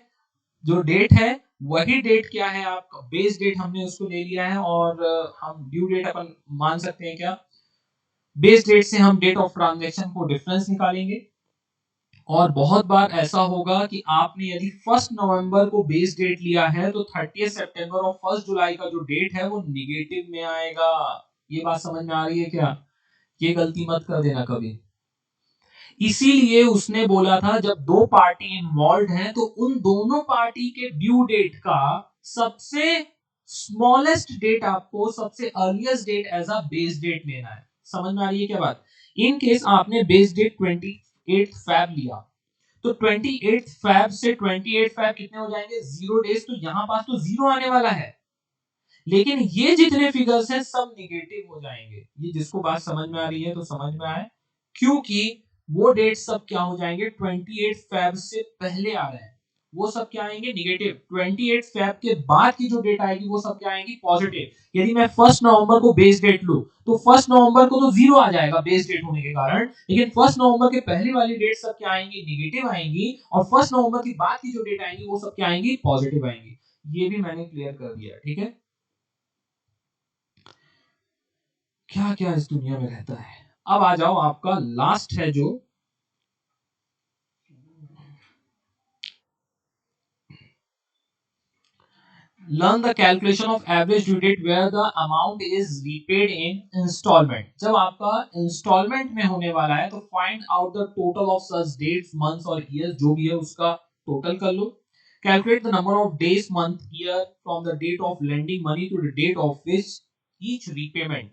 जो डेट है वही डेट क्या है, आपका बेस डेट हमने उसको ले लिया है, और हम ड्यू डेट अपन मान सकते हैं क्या, बेस डेट से हम डेट ऑफ ट्रांजैक्शन को डिफरेंस निकालेंगे। और बहुत बार ऐसा होगा कि आपने यदि 1 नवंबर को बेस डेट लिया है, तो 30 सितंबर और 1 जुलाई का जो डेट है वो निगेटिव में आएगा। ये बात समझ में आ रही है क्या? ये गलती मत कर देना कभी। इसीलिए उसने बोला था जब दो पार्टी इन्वॉल्व हैं, तो उन दोनों पार्टी के ड्यू डेट का सबसे स्मॉलेस्ट डेट आपको, सबसे earliest date as a base date लेना है। समझ में आ रही है क्या बात? इन केस आपने बेस डेट 28 फैब लिया, तो 28 फैब से 28 फैब कितने हो जाएंगे, 0 डेज, तो यहां पास तो 0 आने वाला है, लेकिन ये जितने फिगर्स हैं सब निगेटिव हो जाएंगे। ये जिसको बात समझ में आ रही है तो समझ में आए, क्योंकि वो डेट सब क्या हो जाएंगे, 28 फैब से पहले आ रहे हैं, वो सब क्या आएंगे, निगेटिव। 28 फैब के बाद की जो डेट आएगी वो सब क्या आएंगी, पॉजिटिव। यदि मैं 1 नवंबर को बेस डेट लूं तो 1 नवंबर को तो 0 आ जाएगा बेस डेट होने के कारण, लेकिन 1 नवंबर के पहले वाली डेट सब क्या आएंगी, निगेटिव आएंगी, और 1 नवंबर की बाद की जो डेट आएंगी वो सब क्या आएंगी, पॉजिटिव आएंगी। ये भी मैंने क्लियर कर दिया, ठीक है। क्या क्या इस दुनिया में रहता है। अब आ जाओ, आपका लास्ट है जो learn the calculation of average due date where the amount is repaid in installment। जब आपका installment में होने वाला है तो find out the total of such dates, months और years, जो भी है उसका total कर लो। Calculate the number of days, month, year from the date of lending money to the date of which each repayment,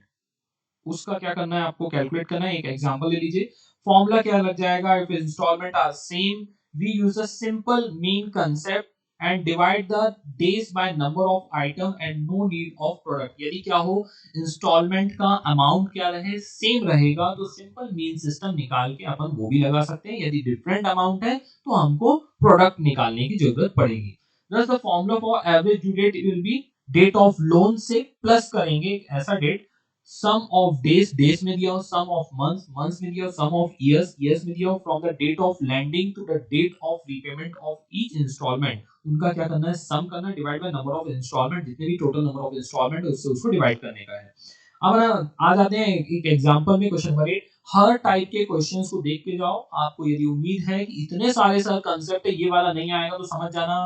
उसका क्या करना है, आपको कैलकुलेट करना है। एक एग्जांपल ले लीजिए, फॉर्मूला क्या लग जाएगा, if instalment are same we use a simple mean concept and divide the days by number of item and no need of product. यदि क्या हो, इंस्टॉलमेंट का अमाउंट क्या रहे, सेम रहेगा, तो सिंपल मीन सिस्टम निकाल के अपन वो भी लगा सकते हैं। यदि डिफरेंट अमाउंट है तो हमको प्रोडक्ट निकालने की जरूरत पड़ेगी। thus the formula for average due date will be date of loan से प्लस करेंगे ऐसा date, sum of days, days में दिया हो, सम ऑफ मंथ्स, मंथ्स में दिया हो, सम ऑफ इयर्स, इयर्स में दिया हो, from the date of lending to the date of repayment of each instalment, उनका क्या करना है, सम करना है, divide by number of instalment, जितने भी टोटल नंबर ऑफ इंस्टॉलमेंट है उससे उसको डिवाइड करने का है। अब ना आ जाते हैं एक एग्जांपल में, क्वेश्चन नंबर 8। हर टाइप के क्वेश्चंस को देख के जाओ। आपको यदि उम्मीद है कि इतने सारे सर कांसेप्ट है, ये वाला नहीं आएगा, तो समझ जाना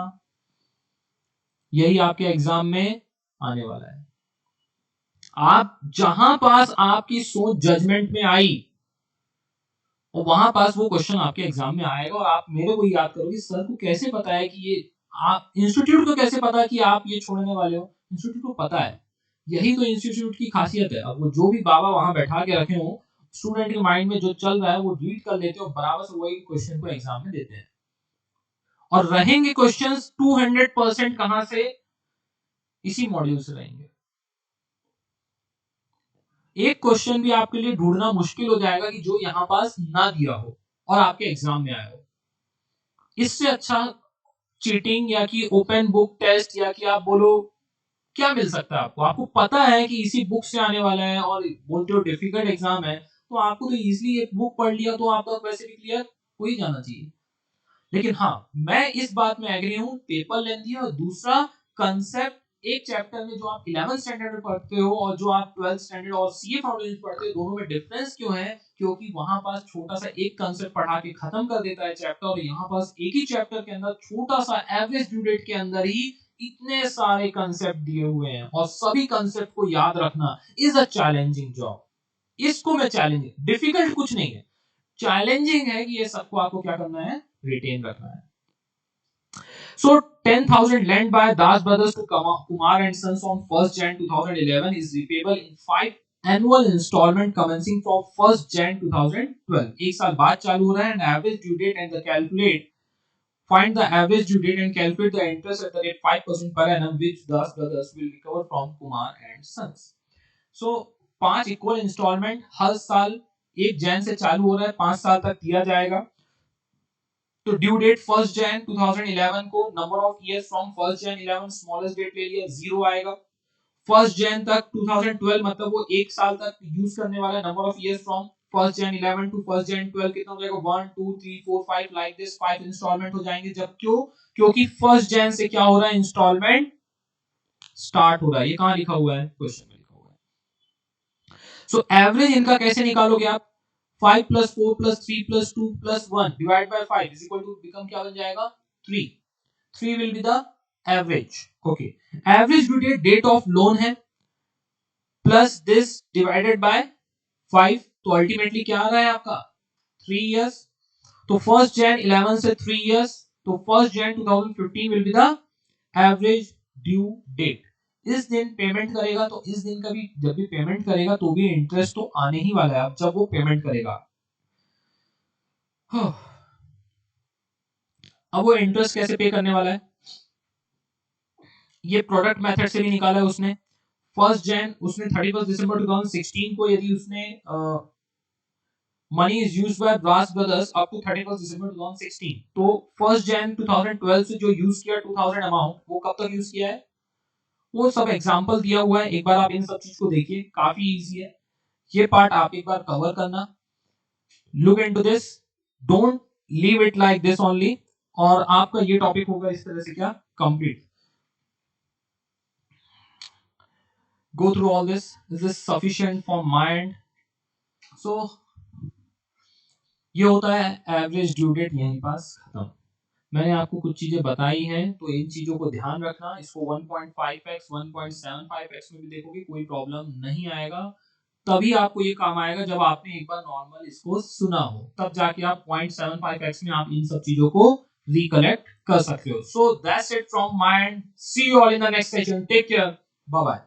यही आपके एग्जाम में आने वाला है। आप जहां पास आपकी सोच जजमेंट में आई और वहां पास वो क्वेश्चन आपके एग्जाम में आएगा, और आप मेरे को याद करोगे सर को कैसे पता है कि ये, आप इंस्टीट्यूट को कैसे पता है कि आप ये छोड़ने वाले हो, इंस्टीट्यूट को पता है। यही तो इंस्टीट्यूट की खासियत है। अब वो जो भी बाबा वहां बैठा के रखे हो, स्टूडेंट के माइंड में जो चल रहा है वो रीड कर लेते हो, बराबर से वही क्वेश्चन को एग्जाम में देते हैं। और रहेंगे क्वेश्चंस 200% कहां से, इसी मॉड्यूल से रहेंगे। एक क्वेश्चन भी आपके लिए ढूंढना मुश्किल हो जाएगा कि जो यहां पास ना दिया हो और आपके एग्जाम में आया हो। इससे अच्छा चीटिंग या कि ओपन बुक टेस्ट या कि आप बोलो क्या मिल सकता है आपको। आपको पता है कि इसी बुक से आने वाला है और बोलते हो डिफिकल्ट एग्जाम है, तो आपको तो इजीली एक बुक पढ़ लिया तो आपका वैसे भी क्लियर हो ही जाना चाहिए। लेकिन हाँ, मैं इस बात में एग्री हूं, पेपर लेंथी है, और दूसरा कंसेप्ट एक चैप्टर में जो आप 11th स्टैंडर्ड में पढ़ते हो और जो आप 12th स्टैंडर्ड और सीए फाउंडेशन पढ़ते हो, दोनों में डिफरेंस क्यों है, क्योंकि वहां पास छोटा सा एक कंसेप्ट पढ़ा के खत्म कर देता है चैप्टर, और यहाँ पास एक ही चैप्टर के अंदर छोटा सा एवरेज ड्यू डेट के अंदर ही इतने सारे कंसेप्ट दिए हुए हैं, और सभी कंसेप्ट को याद रखना इज अ चैलेंजिंग जॉब। इसको मैं चैलेंजिंग, डिफिकल्ट कुछ नहीं है, चैलेंजिंग है कि ये सबको आपको क्या करना है, रिटेन रखना है। So 10,000 lent by Das Brothers to Kumar and Sons on 1st Jan 2011 is repayable in 5 annual installment commencing from 1st Jan 2012। एक साल बाद चालू हो रहा है, and average due date and the calculate, find the average due date and calculate the interest at the rate 5% per annum which Das Brothers will recover from Kumar and Sons। So 5 equal instalment हर साल 1 जैन से चालू हो रहा है, 5 साल तक दिया जाएगा। तो ड्यू डेट 1st जैन 2011 को, number of years from 1st Jan 11 smallest date ले लिया, 0 आएगा। 1st जैन तक 2012 मतलब वो एक साल तक यूज करने वाला है, number of years from 1st Jan 11 to 1st Jan 12 कितना हो जाएगा, 1 2 3 4 5 लाइक दिस 5 इंस्टॉलमेंट हो जाएंगे। जब क्यों, क्योंकि 1st जैन से क्या हो रहा है, इंस्टॉलमेंट स्टार्ट हो रहा है। ये कहां लिखा हुआ है, क्वेश्चन में लिखा हुआ है। सो एवरेज इनका कैसे निकालोगे आप, 5 plus 4 plus 3 plus 2 plus 1 divide by 5 is equal to become क्या बन जाएगा, 3। 3 will be the average। okay, average due date of loan है plus this divided by 5, तो अल्टीमेटली क्या आ रहा है आपका 3 years। तो 1st Jan 11 से 3 years, तो 1st Jan 2015 will be the average due date। इस दिन पेमेंट करेगा, तो इस दिन का भी जब भी पेमेंट करेगा तो भी इंटरेस्ट तो आने ही वाला है। अब जब वो पेमेंट करेगा, अब वो इंटरेस्ट कैसे पे करने वाला है, ये प्रोडक्ट मेथड से भी निकाला है उसने। 1 जन उसने 31 दिसंबर 2016 को यदि उसने money is used by Brass Brothers up to 31 December 2016, तो 1 जन 2012 से जो यूज किया 2000 अमाउंट, वो कब तक यूज किया है, वो सब एग्जांपल दिया हुआ है। एक बार आप इन सब चीज को देखिए, काफी इजी है। ये पार्ट आप एक बार कवर करना, look into this, don't leave it like this only, और आपका ये टॉपिक होगा इस तरह से क्या complete. Go through all this. Is this sufficient for mind? So ये होता है एवरेज ड्यू डेट, यहीं पास खत्म। मैंने आपको कुछ चीजें बताई हैं, तो इन चीजों को ध्यान रखना। इसको 1.5x 1.75x में भी देखोगे कोई प्रॉब्लम नहीं आएगा। तभी आपको ये काम आएगा जब आपने एक बार नॉर्मल इसको सुना हो, तब जाके आप 0.75x में आप इन सब चीजों को रिकलेक्ट कर सकते हो। So that's it from my end, see you all in the next session, take care, bye bye.